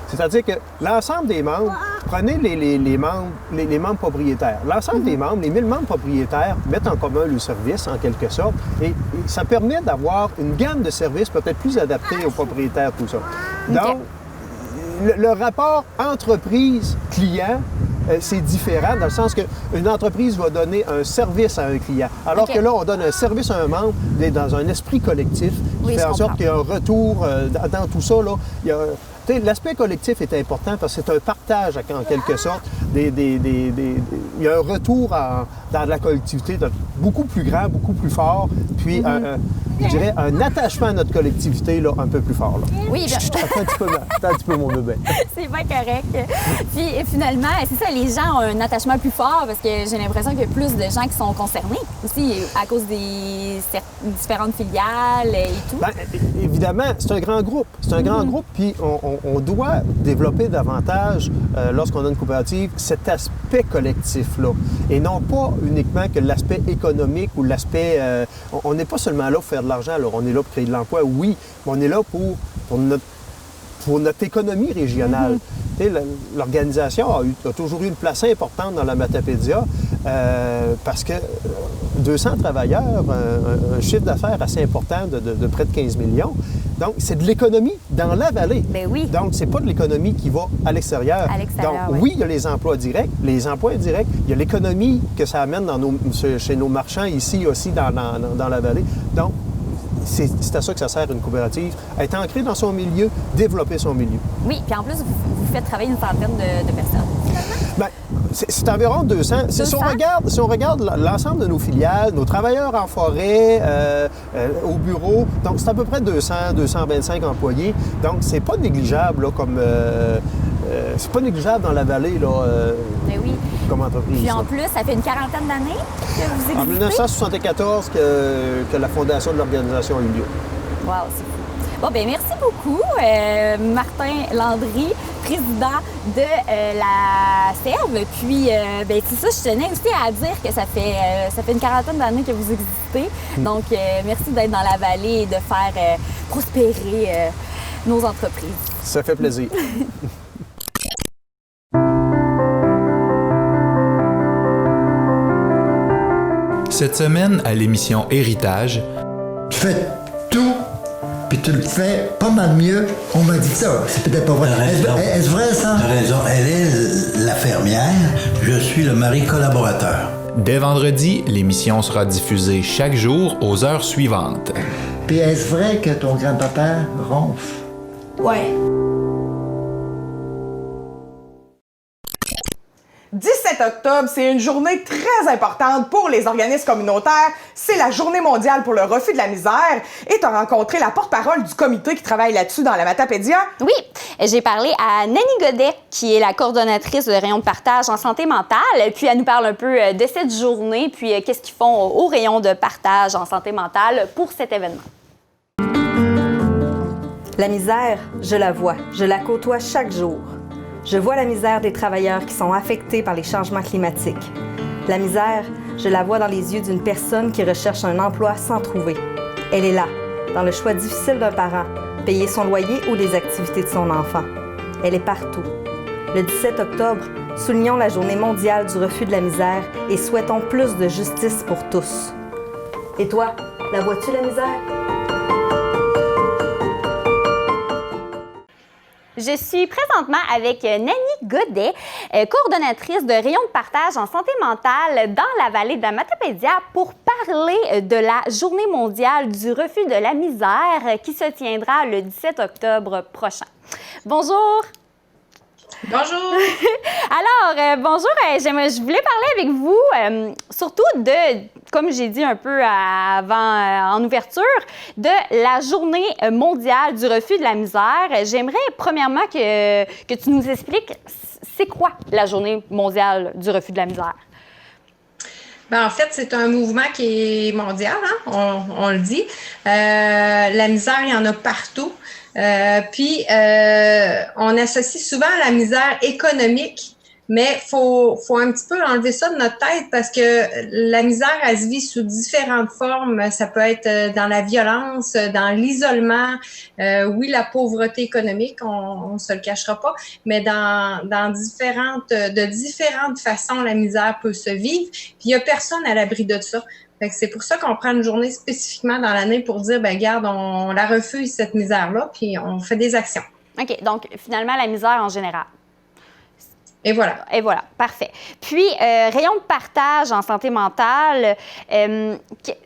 E: C'est-à-dire que l'ensemble des membres, prenez les membres propriétaires. L'ensemble des membres, les 1000 membres propriétaires, mettent en commun le service, en quelque sorte, et ça permet d'avoir une gamme de services peut-être plus adaptée aux propriétaires, tout ça. Donc, le rapport entreprise-client, c'est différent dans le sens qu'une entreprise va donner un service à un client, alors que là, on donne un service à un membre dans un esprit collectif qui fait en sorte qu'il y a un retour dans tout ça. Là, l'aspect collectif est important parce que c'est un partage en quelque sorte. Il y a un retour dans la collectivité beaucoup plus grand, beaucoup plus fort, puis je dirais un attachement à notre collectivité là, un peu plus fort. Là.
B: Oui,
E: je un petit peu mon bébé.
B: C'est bien correct. Puis finalement, c'est ça, les gens ont un attachement plus fort parce que j'ai l'impression qu'il y a plus de gens qui sont concernés aussi à cause des différentes filiales et tout. Bien,
E: évidemment, c'est un grand groupe. C'est un grand groupe, puis on doit développer davantage, lorsqu'on a une coopérative, cet aspect collectif-là. Et non pas uniquement que l'aspect économique ou l'aspect... on n'est pas seulement là pour faire de l'argent, là. On est là pour créer de l'emploi, oui, mais on est là pour notre économie régionale. L'organisation a toujours eu une place importante dans la Matapédia parce que 200 travailleurs, un chiffre d'affaires assez important de près de 15 millions. Donc, c'est de l'économie dans la vallée.
B: Bien oui.
E: Donc, c'est pas de l'économy qui va à l'extérieur. Donc, oui, il y a les emplois directs, les emplois indirects, il y a l'économie que ça amène chez nos marchands ici aussi dans la vallée. Donc, c'est à ça que ça sert une coopérative, être ancrée dans son milieu, développer son milieu.
B: Oui, puis en plus, vous faites travailler une centaine de personnes.
E: Bien, c'est environ 200. Si on regarde l'ensemble de nos filiales, nos travailleurs en forêt, au bureau, donc c'est à peu près 225 employés. Donc, c'est pas négligeable là, comme... c'est pas négligeable dans la vallée là,
B: oui.
E: Comme entreprise.
B: Puis en plus, ça fait une quarantaine d'années que vous existez?
E: En 1974 que la fondation de l'organisation a eu lieu.
B: Wow, c'est fou. Bon, bien, merci beaucoup, Martin Landry, président de la SERB. Puis, bien, c'est ça, je tenais aussi à dire que ça fait une quarantaine d'années que vous existez. Donc, merci d'être dans la vallée et de faire prospérer nos entreprises.
E: Ça fait plaisir.
D: Cette semaine, à l'émission Héritage,
F: fais tout, puis tu le fais pas mal mieux. On m'a dit ça, c'est peut-être pas vrai. Est-ce vrai, ça?
G: T'as raison. Elle est la fermière, je suis le mari collaborateur.
D: Dès vendredi, l'émission sera diffusée chaque jour aux heures suivantes.
F: Puis est-ce vrai que ton grand-papa ronfle?
H: Ouais.
A: 17 octobre, c'est une journée très importante pour les organismes communautaires. C'est la Journée mondiale pour le refus de la misère. Et tu as rencontré la porte-parole du comité qui travaille là-dessus dans la Matapédia.
B: Oui, j'ai parlé à Nanny Godet, qui est la coordonnatrice de rayon de partage en santé mentale. Puis elle nous parle un peu de cette journée, puis qu'est-ce qu'ils font au rayon de partage en santé mentale pour cet événement.
I: La misère, je la vois, je la côtoie chaque jour. Je vois la misère des travailleurs qui sont affectés par les changements climatiques. La misère, je la vois dans les yeux d'une personne qui recherche un emploi sans trouver. Elle est là, dans le choix difficile d'un parent, payer son loyer ou les activités de son enfant. Elle est partout. Le 17 octobre, soulignons la Journée mondiale du refus de la misère et souhaitons plus de justice pour tous. Et toi, la vois-tu, la misère?
B: Je suis présentement avec Nanny Godet, coordonnatrice de rayon de partage en santé mentale dans la vallée de la Matapédia pour parler de la Journée mondiale du refus de la misère qui se tiendra le 17 octobre prochain. Bonjour!
C: Bonjour!
B: Alors, bonjour, je voulais parler avec vous surtout de, comme j'ai dit un peu avant en ouverture, de la Journée mondiale du refus de la misère. J'aimerais premièrement que tu nous expliques c'est quoi la Journée mondiale du refus de la misère?
J: Ben, en fait, c'est un mouvement qui est mondial, hein? On le dit. La misère, il y en a partout. Puis, on associe souvent la misère économique, mais faut un petit peu enlever ça de notre tête parce que la misère, elle se vit sous différentes formes. Ça peut être dans la violence, dans l'isolement, oui, la pauvreté économique, on se le cachera pas, mais de différentes façons, la misère peut se vivre. Puis, il y a personne à l'abri de ça. Fait que c'est pour ça qu'on prend une journée spécifiquement dans l'année pour dire, ben regarde, on la refuse, cette misère-là, puis on fait des actions.
B: OK, donc finalement, la misère en général.
J: Et voilà.
B: Et voilà, parfait. Puis, rayon de partage en santé mentale,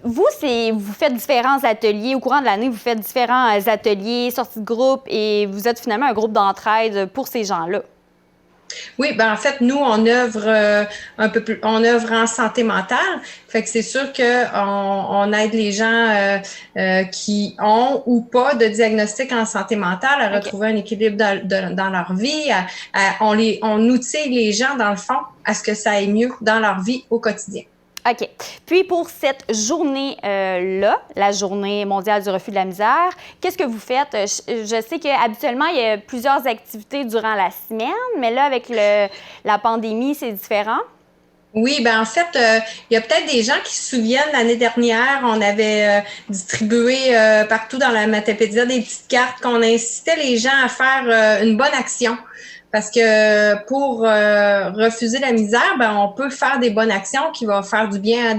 B: vous faites différents ateliers. Au courant de l'année, vous faites différents ateliers, sorties de groupe, et vous êtes finalement un groupe d'entraide pour ces gens-là.
J: Oui, ben en fait, nous, on œuvre on œuvre en santé mentale. Fait que c'est sûr qu'on aide les gens qui ont ou pas de diagnostic en santé mentale à retrouver un équilibre dans leur vie. On outille les gens, dans le fond, à ce que ça aille mieux dans leur vie au quotidien.
B: OK. Puis pour cette journée-là, la Journée mondiale du refus de la misère, qu'est-ce que vous faites? Je sais qu'habituellement, il y a plusieurs activités durant la semaine, mais là, avec la pandémie, c'est différent?
J: Oui, ben en fait, il y a peut-être des gens qui se souviennent, l'année dernière, on avait distribué partout dans la Matapédia des petites cartes qu'on incitait les gens à faire une bonne action. Parce que pour refuser la misère, ben on peut faire des bonnes actions qui vont faire du bien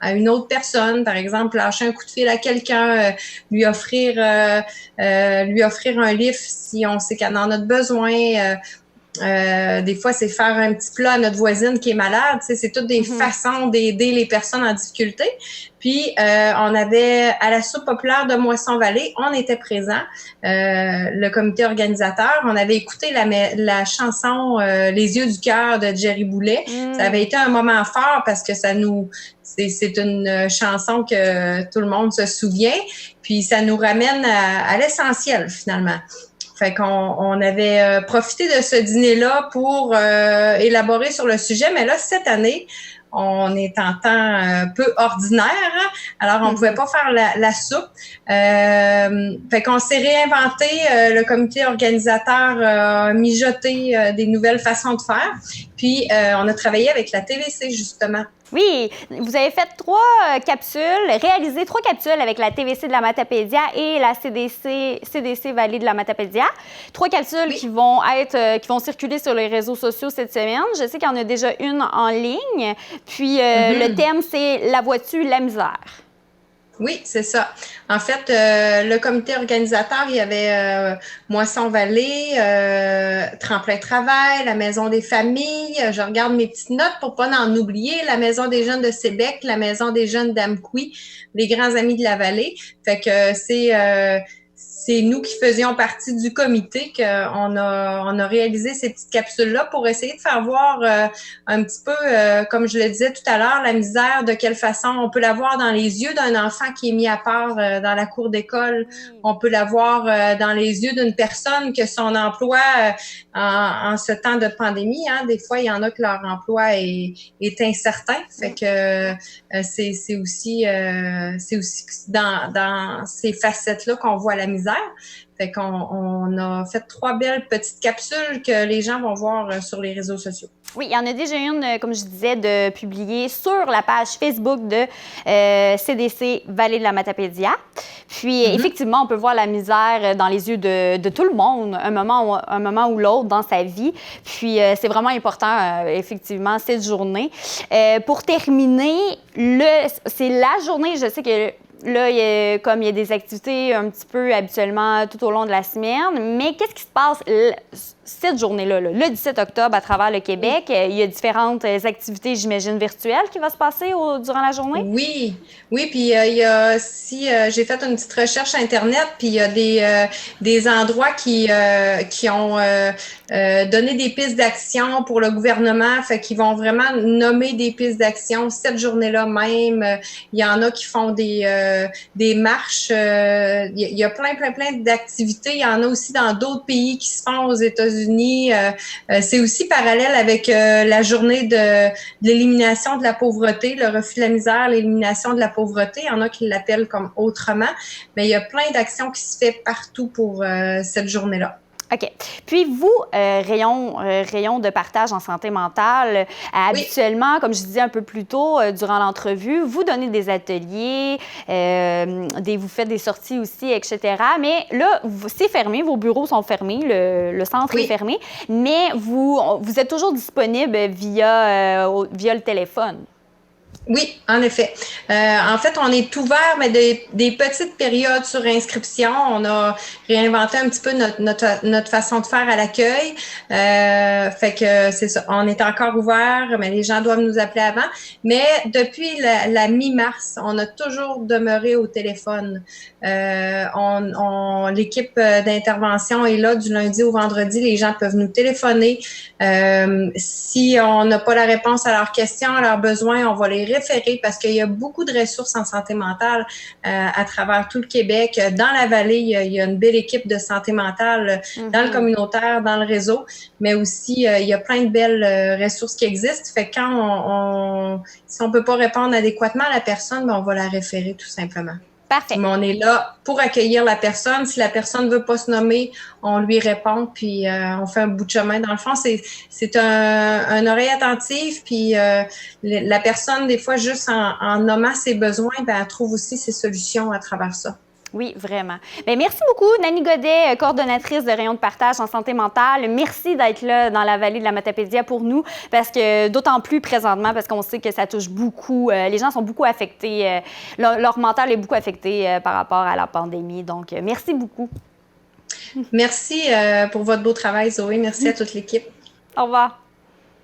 J: à une autre personne. Par exemple, lâcher un coup de fil à quelqu'un, lui offrir un livre si on sait qu'elle en a besoin. Des fois, c'est faire un petit plat à notre voisine qui est malade. Tu sais, c'est toutes des façons d'aider les personnes en difficulté. Puis, on avait à la soupe populaire de Moisson-Vallée, on était présents, le comité organisateur. On avait écouté la chanson Les yeux du cœur de Jerry Boulet. Ça avait été un moment fort parce que c'est une chanson que tout le monde se souvient. Puis, ça nous ramène à l'essentiel, finalement. Fait qu'on avait profité de ce dîner-là pour élaborer sur le sujet. Mais là, cette année, on est en temps un peu ordinaire, hein? Alors on pouvait pas faire la soupe. Fait qu'on s'est réinventé, le comité organisateur a mijoté des nouvelles façons de faire. Puis on a travaillé avec la TVC, justement.
B: Oui, vous avez fait réalisé 3 capsules avec la TVC de la Matapédia et la CDC Vallée de la Matapédia. 3 capsules qui vont circuler sur les réseaux sociaux cette semaine. Je sais qu'il y en a déjà une en ligne. Puis le thème, c'est « La vois-tu, la misère ».
J: Oui, c'est ça. En fait, le comité organisateur, il y avait Moisson Vallée, Tremplin Travail, la Maison des familles. Je regarde mes petites notes pour pas en oublier. La Maison des jeunes de Sébec, la Maison des jeunes d'Amqui, les grands amis de la vallée. Fait que c'est nous qui faisions partie du comité qu'on a réalisé ces petites capsules-là pour essayer de faire voir un petit peu, comme je le disais tout à l'heure, la misère, de quelle façon on peut la voir dans les yeux d'un enfant qui est mis à part dans la cour d'école. On peut la voir dans les yeux d'une personne que son emploi, en ce temps de pandémie, hein, des fois, il y en a que leur emploi est incertain. Fait que c'est aussi dans ces facettes-là qu'on voit la misère. Fait qu'on a fait 3 belles petites capsules que les gens vont voir sur les réseaux sociaux.
B: Oui, il y en a déjà une, comme je disais, de publier sur la page Facebook de CDC Vallée de la Matapédia. Puis, effectivement, on peut voir la misère dans les yeux de tout le monde, un moment ou l'autre dans sa vie. Puis, c'est vraiment important, effectivement, cette journée. Pour terminer, c'est la journée, je sais que là, il y a des activités un petit peu habituellement tout au long de la semaine, mais qu'est-ce qui se passe cette journée-là, le 17 octobre, à travers le Québec? Il y a différentes activités, j'imagine, virtuelles qui vont se passer durant la journée?
J: Oui, puis il y a aussi, j'ai fait une petite recherche Internet, puis il y a des endroits qui ont donné des pistes d'action pour le gouvernement, fait qu'ils vont vraiment nommer des pistes d'action cette journée-là même. Il y en a qui font des marches, il y a plein d'activités. Il y en a aussi dans d'autres pays qui se font aux États-Unis. C'est aussi parallèle avec la journée de l'élimination de la pauvreté, le refus de la misère, l'élimination de la pauvreté. Il y en a qui l'appellent comme autrement, mais il y a plein d'actions qui se fait partout pour cette journée-là.
B: OK. Puis vous, rayon de partage en santé mentale, habituellement, comme je disais un peu plus tôt durant l'entrevue, vous donnez des ateliers, vous faites des sorties aussi, etc. Mais là, c'est fermé, vos bureaux sont fermés, le centre est fermé, mais vous êtes toujours disponible via le téléphone.
J: Oui, en effet. En fait, on est ouvert, mais des petites périodes sur inscription. On a réinventé un petit peu notre façon de faire à l'accueil. Fait que c'est ça. On est encore ouvert, mais les gens doivent nous appeler avant. Mais depuis la mi-mars, on a toujours demeuré au téléphone. L'équipe d'intervention est là du lundi au vendredi. Les gens peuvent nous téléphoner. Si on n'a pas la réponse à leurs questions, à leurs besoins, on va les référer parce qu'il y a beaucoup de ressources en santé mentale à travers tout le Québec. Dans la vallée, il y a une belle équipe de santé mentale dans le communautaire, dans le réseau, mais aussi il y a plein de belles ressources qui existent. Fait que quand si on peut pas répondre adéquatement à la personne, ben on va la référer tout simplement.
B: Parfait.
J: Mais on est là pour accueillir la personne. Si la personne ne veut pas se nommer, on lui répond, puis on fait un bout de chemin. Dans le fond, c'est un oreille attentive, puis la personne, des fois, juste en nommant ses besoins, ben, elle trouve aussi ses solutions à travers ça.
B: Oui, vraiment. Bien, merci beaucoup, Nanny Godet, coordonnatrice de rayon de partage en santé mentale. Merci d'être là dans la vallée de la Matapédia pour nous, parce que d'autant plus présentement, parce qu'on sait que ça touche beaucoup, les gens sont beaucoup affectés, leur mental est beaucoup affecté par rapport à la pandémie. Donc, merci beaucoup.
J: Merci pour votre beau travail, Zoé. Merci à toute l'équipe.
B: Au revoir.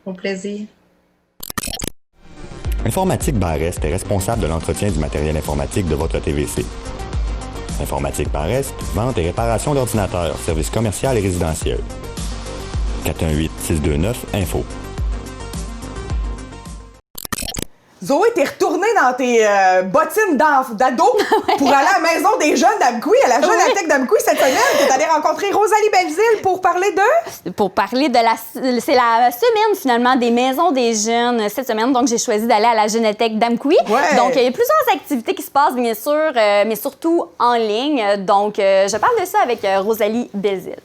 J: Au plaisir.
H: Informatique Barrest est responsable de l'entretien du matériel informatique de votre TVC. Informatique Barrest, vente et réparation d'ordinateurs, services commerciaux et résidentiels. 418-629-INFO.
A: Zoé, t'es retournée dans tes bottines d'ado pour aller à la maison des jeunes d'Amqui, à la Jeunatech d'Amqui cette semaine. T'es allée rencontrer Rosalie Belzile pour parler de...
B: Pour parler de c'est la semaine, finalement, des maisons des jeunes cette semaine. Donc, j'ai choisi d'aller à la Jeunatech d'Amqui.
A: Ouais.
B: Donc, il y a plusieurs activités qui se passent, bien sûr, mais surtout en ligne. Donc, je parle de ça avec Rosalie Belzile.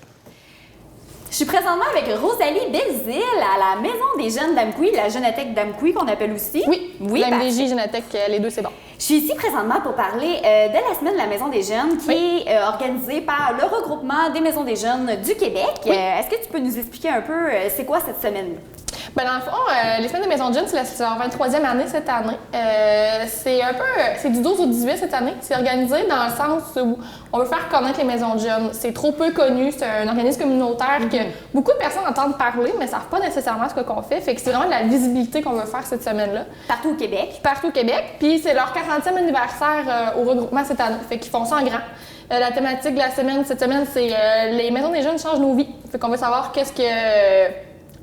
B: Je suis présentement avec Rosalie Belzile à la Maison des jeunes d'Amqui, la Jeunatech d'Amqui qu'on appelle aussi.
K: Oui, la MDJ, Jeunatech, les deux, c'est bon.
B: Je suis ici présentement pour parler de la semaine de la Maison des jeunes qui est organisée par le regroupement des maisons des jeunes du Québec. Est-ce que tu peux nous expliquer un peu c'est quoi cette semaine-là?
K: Ben dans le fond, les semaines de Maison de Jeunes, c'est leur 23e année cette année. C'est du 12 au 18 cette année. C'est organisé dans le sens où on veut faire connaître les Maisons de Jeunes. C'est trop peu connu, c'est un organisme communautaire que beaucoup de personnes entendent parler, mais ne savent pas nécessairement ce qu'on fait. Fait que c'est vraiment de la visibilité qu'on veut faire cette semaine-là.
B: Partout au Québec.
K: Partout au Québec. Puis c'est leur 40e anniversaire au regroupement cette année. Fait qu'ils font ça en grand. La thématique de la semaine, cette semaine, c'est les Maisons des Jeunes changent nos vies. Fait qu'on veut savoir qu'est-ce que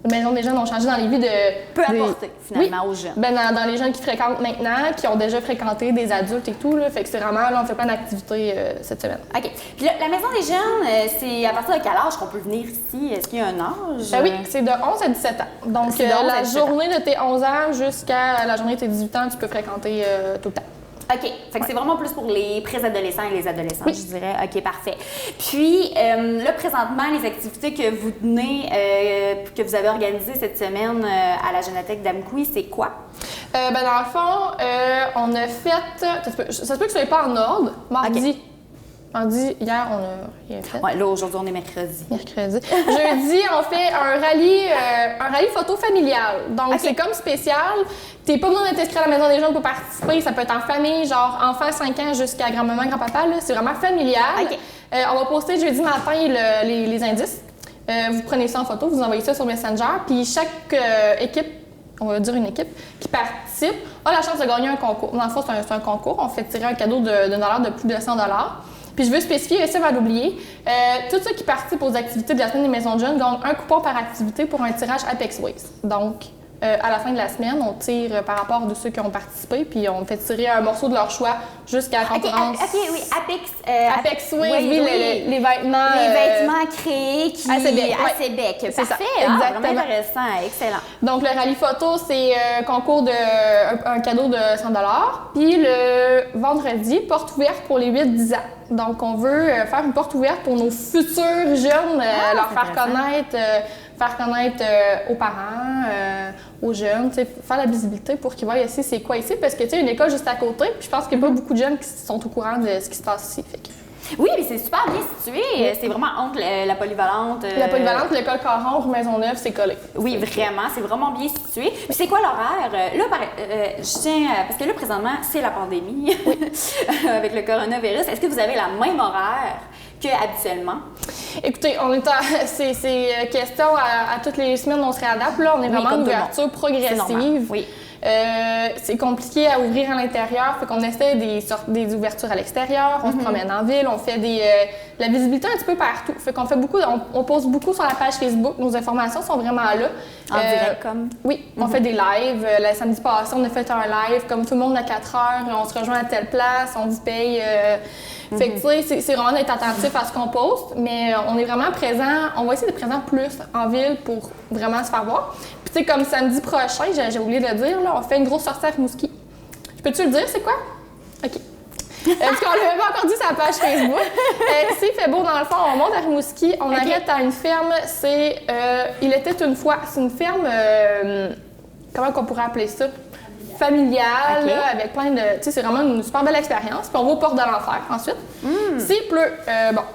K: les Maisons des Jeunes ont changé dans les vies de...
B: Peut apporter, finalement, aux jeunes.
K: Ben, dans les jeunes qui fréquentent maintenant, qui ont déjà fréquenté des adultes et tout. Là, fait que c'est vraiment, là, on fait plein d'activités cette semaine.
B: OK. Puis là, la Maison des Jeunes, c'est à partir de quel âge qu'on peut venir ici? Est-ce qu'il y a un âge?
K: Ben oui, c'est de 11 à 17 ans. Donc, la journée de tes 11 ans jusqu'à la journée de tes 18 ans, tu peux fréquenter tout le temps.
B: OK. Fait que c'est vraiment plus pour les préadolescents et les adolescents, je dirais. OK, parfait. Puis, là, présentement, les activités que vous tenez, que vous avez organisées cette semaine à la Génétech d'Amqui, c'est quoi?
K: Ben dans le fond, on a fait... Ça se peut que ce soit pas en ordre. Mardi. Mardi, hier, on a rien fait.
B: Ouais, là, aujourd'hui, on est mercredi.
K: Jeudi, on fait un rallye photo familial. Donc, c'est comme spécial. T'es pas besoin d'être inscrit à la Maison des Jeunes pour participer. Ça peut être en famille, genre enfant 5 ans jusqu'à grand-maman, grand-papa. C'est vraiment familial. On va poster jeudi matin les indices. Vous prenez ça en photo, vous envoyez ça sur Messenger. Puis chaque équipe, on va dire une équipe, qui participe a la chance de gagner un concours. Dans le fond, c'est un concours. On fait tirer un cadeau d'un dollar de plus de 100 $. Puis je veux spécifier, ça va l'oublier, tous ceux qui participent aux activités de la semaine des Maisons de Jeunes gagnent un coupon par activité pour un tirage Apex Ways. Donc, à la fin de la semaine, on tire par rapport de ceux qui ont participé, puis on fait tirer un morceau de leur choix jusqu'à la concurrence.
B: Oui,
K: Apex Ways, les vêtements.
B: Les vêtements créés qui...
K: à Sébec.
B: C'est
K: ça.
B: Parfait,
K: Exactement.
B: Vraiment intéressant, excellent.
K: Donc, le rallye photo, c'est un concours un cadeau de 100 $. Puis le vendredi, porte ouverte pour les 8-10 ans. Donc, on veut faire une porte ouverte pour nos futurs jeunes, leur faire connaître aux parents, aux jeunes, faire la visibilité pour qu'ils voient ici c'est quoi ici, parce que tu sais, une école juste à côté, puis je pense qu'il n'y a pas beaucoup de jeunes qui sont au courant de ce qui se passe ici. Fait que...
B: Oui, mais c'est super bien situé. C'est vraiment entre la polyvalente.
K: La polyvalente, l'école Caron, rue Maisonneuve, c'est collé.
B: Oui, vraiment, c'est vraiment bien situé. Puis c'est quoi l'horaire? Là, je tiens, parce que là, présentement, c'est la pandémie avec le coronavirus. Est-ce que vous avez la même horaire qu'habituellement?
K: Écoutez, c'est question à toutes les semaines, on se réadapte. Là, on est vraiment en ouverture progressive.
B: Oui.
K: C'est compliqué à ouvrir à l'intérieur, fait qu'on essaie des ouvertures à l'extérieur, on se promène en ville, on fait la visibilité un petit peu partout. Fait qu'on fait beaucoup, on poste beaucoup sur la page Facebook, nos informations sont vraiment là.
B: En direct comme?
K: Oui, on fait des lives. Le samedi passé, on a fait un live, comme tout le monde à 4 heures, on se rejoint à telle place, on se paye. Fait que tu sais, c'est vraiment d'être attentif à ce qu'on poste, mais on est vraiment présent, on va essayer d'être présent plus en ville pour vraiment se faire voir. Puis tu sais, comme samedi prochain, j'ai oublié de le dire, là, on fait une grosse sortie à Rimouski. Peux-tu le dire, c'est quoi? OK. Parce qu'on l'avait pas encore dit sur la page Facebook. S'il fait beau, dans le fond, on monte à Rimouski, on arrête à une ferme, il était une fois, c'est une ferme, comment qu'on pourrait appeler ça? Familiale, là, avec plein de... Tu sais, c'est vraiment une super belle expérience. Puis on va aux Portes de l'Enfer ensuite. S'il pleut,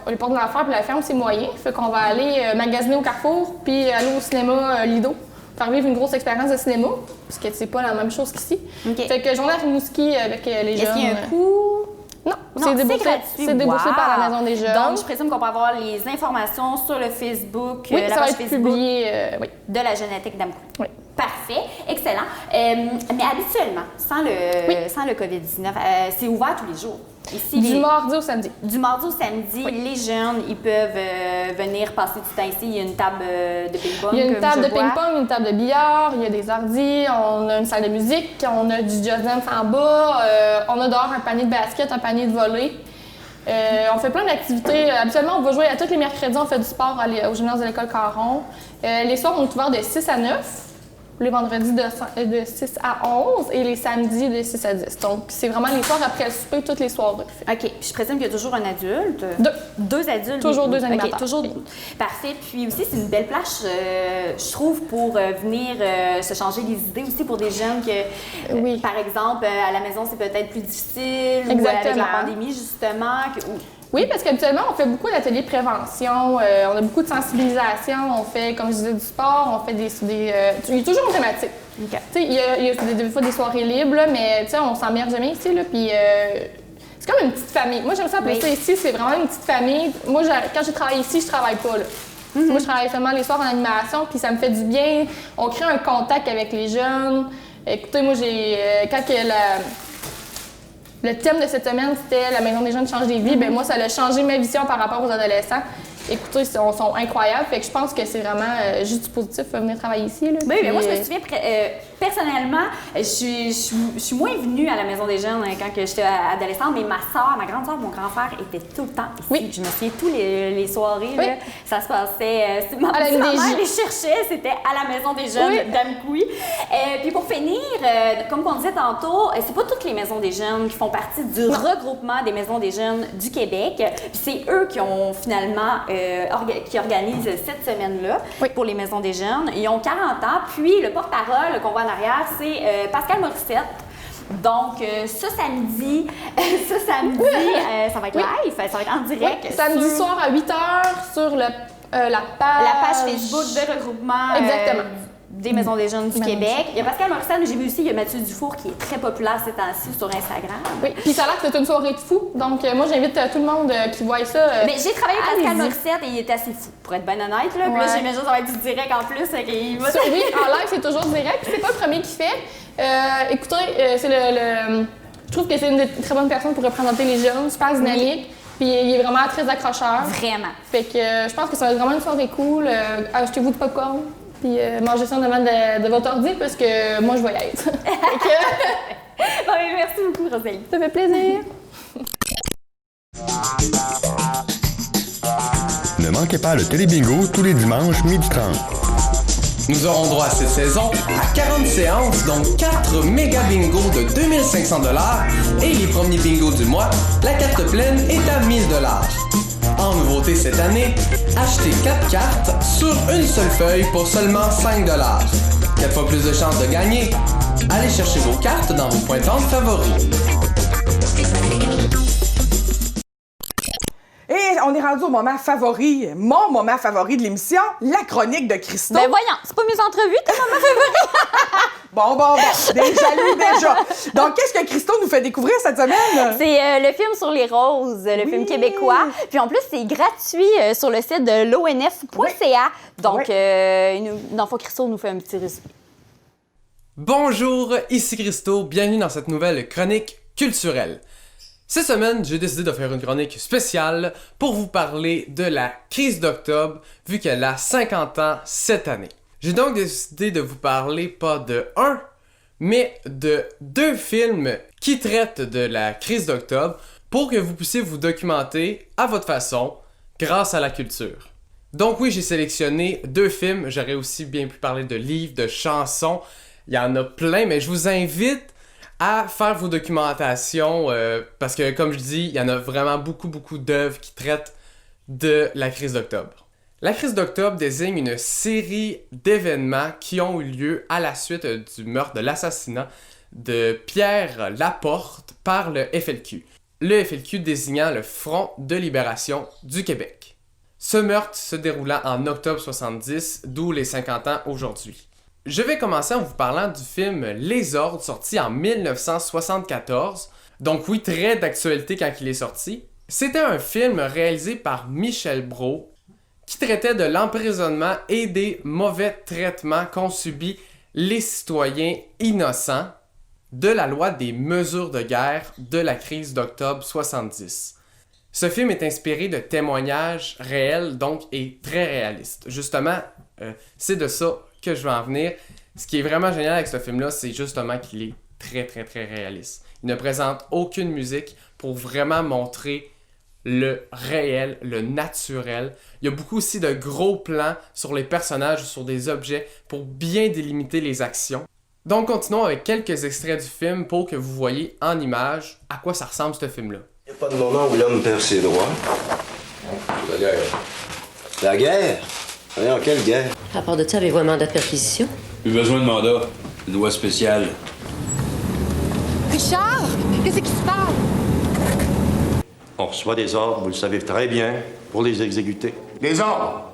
K: les Portes de l'Enfer puis la ferme, c'est moyen. Fait qu'on va aller magasiner au Carrefour puis aller au cinéma Lido. Faire vivre une grosse expérience de cinéma, parce que c'est pas la même chose qu'ici. Fait que journée à Rimouski avec les jeunes.
B: Est-ce qu'il y a un coût?
K: Non, c'est déboursé. C'est déboursé par la Maison des Jeunes.
B: Donc, je présume qu'on peut avoir les informations sur le Facebook,
K: oui,
B: la
K: ça
B: page
K: va être
B: Facebook
K: publié,
B: de la Génétech d'Amqui.
K: Oui.
B: Parfait, excellent. Mais habituellement, sans le COVID-19, c'est ouvert tous les jours. Ici,
K: du mardi au samedi.
B: Du mardi au samedi, les jeunes, ils peuvent venir passer du temps ici. Il y a une table de ping-pong.
K: Il y a une table de ping-pong, une table de billard, il y a des ordis, on a une salle de musique, on a du Just Dance en bas, on a dehors un panier de basket, un panier de volley. On fait plein d'activités. Habituellement, on va jouer à tous les mercredis, on fait du sport au gymnase de l'école Caron. Les soirs, on est ouvert de 6 à 9. Les vendredis de 6 à 11 et les samedis de 6 à 10. Donc, c'est vraiment les soirs après le souper, toutes les soirées.
B: OK. Puis je présume qu'il y a toujours un adulte. Deux adultes.
K: Toujours deux animateurs.
B: OK, toujours. Parfait. Puis aussi, c'est une belle plage, je trouve, pour venir se changer les idées aussi pour des jeunes que, par exemple, à la maison, c'est peut-être plus difficile.
K: Exactement.
B: Ou avec la pandémie, justement.
K: Oui, parce qu'habituellement, on fait beaucoup d'ateliers de prévention, on a beaucoup de sensibilisation, on fait, comme je disais, du sport, on fait il y a toujours une thématique. Okay. Tu sais, il y a des fois des soirées libres, là, mais tu sais, on s'emmerde jamais ici, là, puis c'est comme une petite famille. Moi, j'aime ça appeler ça ici, c'est vraiment une petite famille. Moi, quand je travaille ici, je travaille pas, là. Moi, je travaille seulement les soirs en animation, puis ça me fait du bien. On crée un contact avec les jeunes. Écoutez, moi, quand le thème de cette semaine, c'était « La maison des jeunes change des vies », bien moi, ça a changé ma vision par rapport aux adolescents. Écoutez, ils sont incroyables, fait que je pense que c'est vraiment juste positif de venir travailler ici. Là,
B: oui, mais moi, je me souviens, personnellement, je suis moins venue à la Maison des Jeunes quand j'étais adolescente, mais ma grande soeur, mon grand frère étaient tout le temps ici. Oui. Je me souviens, tous les soirées, là, ça se passait, ma mère les cherchait, c'était à la Maison des Jeunes d'Amkoui. Puis pour finir, comme on disait tantôt, c'est pas toutes les Maisons des Jeunes qui font partie du regroupement des Maisons des Jeunes du Québec. Puis c'est eux qui ont finalement qui organisent cette semaine-là pour les Maisons des Jeunes. Ils ont 40 ans, puis le porte-parole qu'on voit en arrière, c'est Pascal Morissette. Donc, ce samedi, ça va être live, ça va être en direct.
K: Oui, samedi soir à 8h sur la
B: page Facebook de regroupement des Maisons des Jeunes du Québec. Il y a Pascal Morissette, mais j'ai vu aussi, il y a Mathieu Dufour qui est très populaire ces temps-ci sur Instagram.
K: Oui, puis ça a l'air que c'est une soirée de fou. Donc, moi, j'invite tout le monde qui voit ça.
B: Mais j'ai travaillé avec Pascal Morissette et il était assez fou, pour être bien honnête. Là. Puis là, j'imagine que ça va être du direct en plus.
K: Oui, en live, c'est toujours direct. Puis c'est pas le premier qui fait. Écoutez, je trouve que c'est une très bonne personne pour représenter les jeunes, super dynamique. Puis il est vraiment très accrocheur.
B: Vraiment.
K: Fait que je pense que ça va être vraiment une soirée cool. Achetez-vous du popcorn. Puis mangez ça en avant de votre ordi parce que moi, je vais y être.
B: Merci beaucoup, Rosalie.
K: Ça fait plaisir.
H: Ne manquez pas le Télébingo tous les dimanches 12h30.
L: Nous aurons droit cette saison à 40 séances, donc 4 méga bingos de 2500 $ et les premiers bingos du mois, la carte pleine est à 1000 $. En nouveauté cette année, achetez 4 cartes sur une seule feuille pour seulement 5 $. 4 fois plus de chances de gagner. Allez chercher vos cartes dans vos points de vente favoris.
A: Et on est rendu au moment favori, mon moment favori de l'émission, la chronique de Christo.
B: Ben voyons, c'est pas mes entrevues, ton moment favori.
A: Bon, déjà. Donc, qu'est-ce que Christo nous fait découvrir cette semaine?
B: C'est le film sur les roses, le film québécois. Puis en plus, c'est gratuit sur le site de lonf.ca. Donc, dans le fond, Christo nous fait un petit résumé.
L: Bonjour, ici Christo, bienvenue dans cette nouvelle chronique culturelle. Cette semaine, j'ai décidé de faire une chronique spéciale pour vous parler de la crise d'octobre, vu qu'elle a 50 ans cette année. J'ai donc décidé de vous parler pas de un, mais de 2 films qui traitent de la crise d'octobre pour que vous puissiez vous documenter à votre façon grâce à la culture. Donc oui, j'ai sélectionné 2 films, j'aurais aussi bien pu parler de livres, de chansons, il y en a plein, mais je vous invite à faire vos documentations parce que, comme je dis, il y en a vraiment beaucoup d'œuvres qui traitent de la crise d'octobre. La crise d'octobre désigne une série d'événements qui ont eu lieu à la suite du meurtre, de l'assassinat de Pierre Laporte par le FLQ. Le FLQ désignant le Front de libération du Québec. Ce meurtre se déroulant en octobre 70, d'où les 50 ans aujourd'hui. Je vais commencer en vous parlant du film Les Ordres, sorti en 1974. Donc oui, très d'actualité quand il est sorti. C'était un film réalisé par Michel Brault qui traitait de l'emprisonnement et des mauvais traitements qu'ont subis les citoyens innocents de la loi des mesures de guerre de la crise d'octobre 70. Ce film est inspiré de témoignages réels, donc, et très réalistes. Justement, c'est de ça que je vais en venir. Ce qui est vraiment génial avec ce film-là, c'est justement qu'il est très réaliste. Il ne présente aucune musique pour vraiment montrer le réel, le naturel. Il y a beaucoup aussi de gros plans sur les personnages ou sur des objets pour bien délimiter les actions. Donc continuons avec quelques extraits du film pour que vous voyez en images à quoi ça ressemble ce film-là.
M: Il n'y a pas de moment où l'homme perd ses droits. La guerre. La guerre? Voyons, quelle guerre?
N: À part de ça, avez-vous un mandat de perquisition?
O: Plus besoin de mandat. Une loi spéciale.
P: Richard, qu'est-ce qui se passe?
M: On reçoit des ordres, vous le savez très bien, pour les exécuter.
P: Des ordres?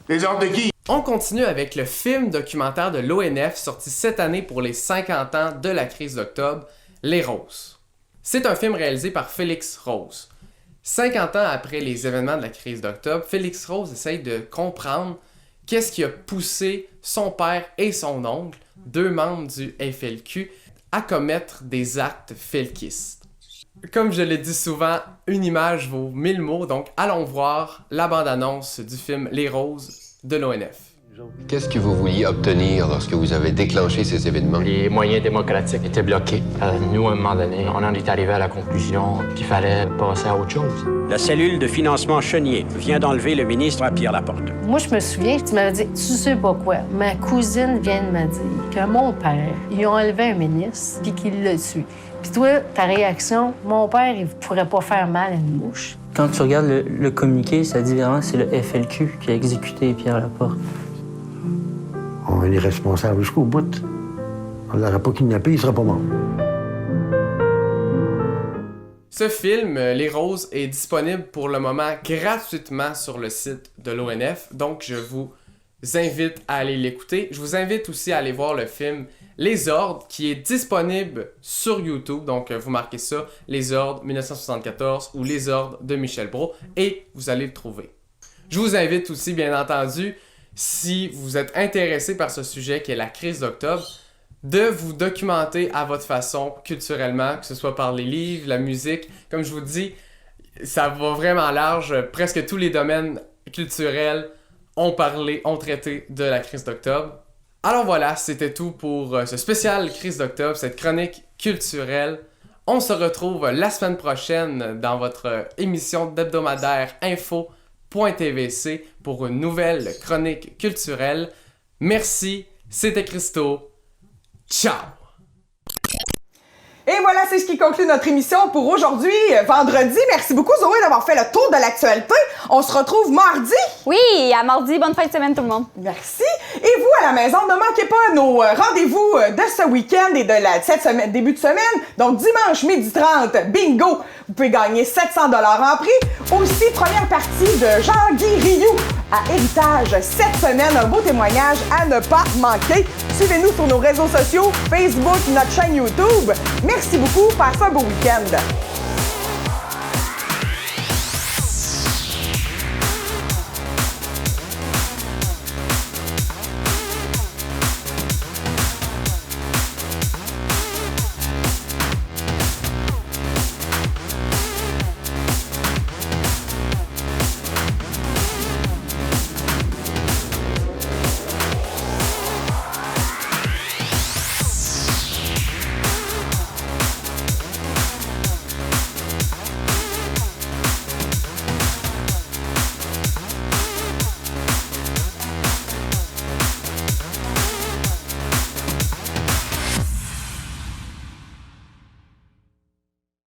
P: Les ordres de qui?
L: On continue avec le film documentaire de l'ONF sorti cette année pour les 50 ans de la crise d'octobre, Les Roses. C'est un film réalisé par Félix Rose. 50 ans après les événements de la crise d'octobre, Félix Rose essaye de comprendre qu'est-ce qui a poussé son père et son oncle, 2 membres du FLQ, à commettre des actes felkistes. Comme je le dis souvent, une image vaut 1000 mots, donc allons voir la bande-annonce du film Les Roses de l'ONF.
Q: Qu'est-ce que vous vouliez obtenir lorsque vous avez déclenché ces événements?
R: Les moyens démocratiques étaient bloqués. Nous, à un moment donné, on en est arrivé à la conclusion qu'il fallait passer à autre chose.
S: La cellule de financement Chenier vient d'enlever le ministre à Pierre Laporte.
T: Moi, je me souviens, tu m'avais dit, tu sais pas quoi, ma cousine vient de me dire que mon père, ils ont enlevé un ministre puis qu'il l'a tué. Puis toi, ta réaction, mon père, il pourrait pas faire mal à une mouche.
U: Quand tu regardes le communiqué, ça dit vraiment que c'est le FLQ qui a exécuté Pierre Laporte.
F: On est responsable jusqu'au bout. On ne l'aurait pas kidnappé, il ne serait pas mort.
L: Ce film, Les Roses, est disponible pour le moment gratuitement sur le site de l'ONF, donc je vous invite à aller l'écouter. Je vous invite aussi à aller voir le film Les Ordres, qui est disponible sur YouTube, donc vous marquez ça, Les Ordres 1974 ou Les Ordres de Michel Brault, et vous allez le trouver. Je vous invite aussi, bien entendu, si vous êtes intéressé par ce sujet qui est la crise d'octobre, de vous documenter à votre façon culturellement, que ce soit par les livres, la musique. Comme je vous dis, ça va vraiment large. Presque tous les domaines culturels ont traité de la crise d'octobre. Alors voilà, c'était tout pour ce spécial crise d'octobre, cette chronique culturelle. On se retrouve la semaine prochaine dans votre émission d'hebdomadaire info.tvc pour une nouvelle chronique culturelle. Merci, c'était Christo. Ciao!
A: Et voilà, c'est ce qui conclut notre émission pour aujourd'hui, vendredi. Merci beaucoup, Zoé, d'avoir fait le tour de l'actualité. On se retrouve mardi.
B: Oui, à mardi. Bonne fin de semaine, tout le monde.
A: Merci. Et vous, à la maison, ne manquez pas nos rendez-vous de ce week-end et de cette semaine, début de semaine. Donc, dimanche, midi 30, bingo. Vous pouvez gagner 700 $ en prix. Aussi, première partie de Jean-Guy Rioux à Héritage. Cette semaine, un beau témoignage à ne pas manquer. Suivez-nous sur nos réseaux sociaux, Facebook, notre chaîne YouTube. Merci beaucoup. Passez un beau week-end.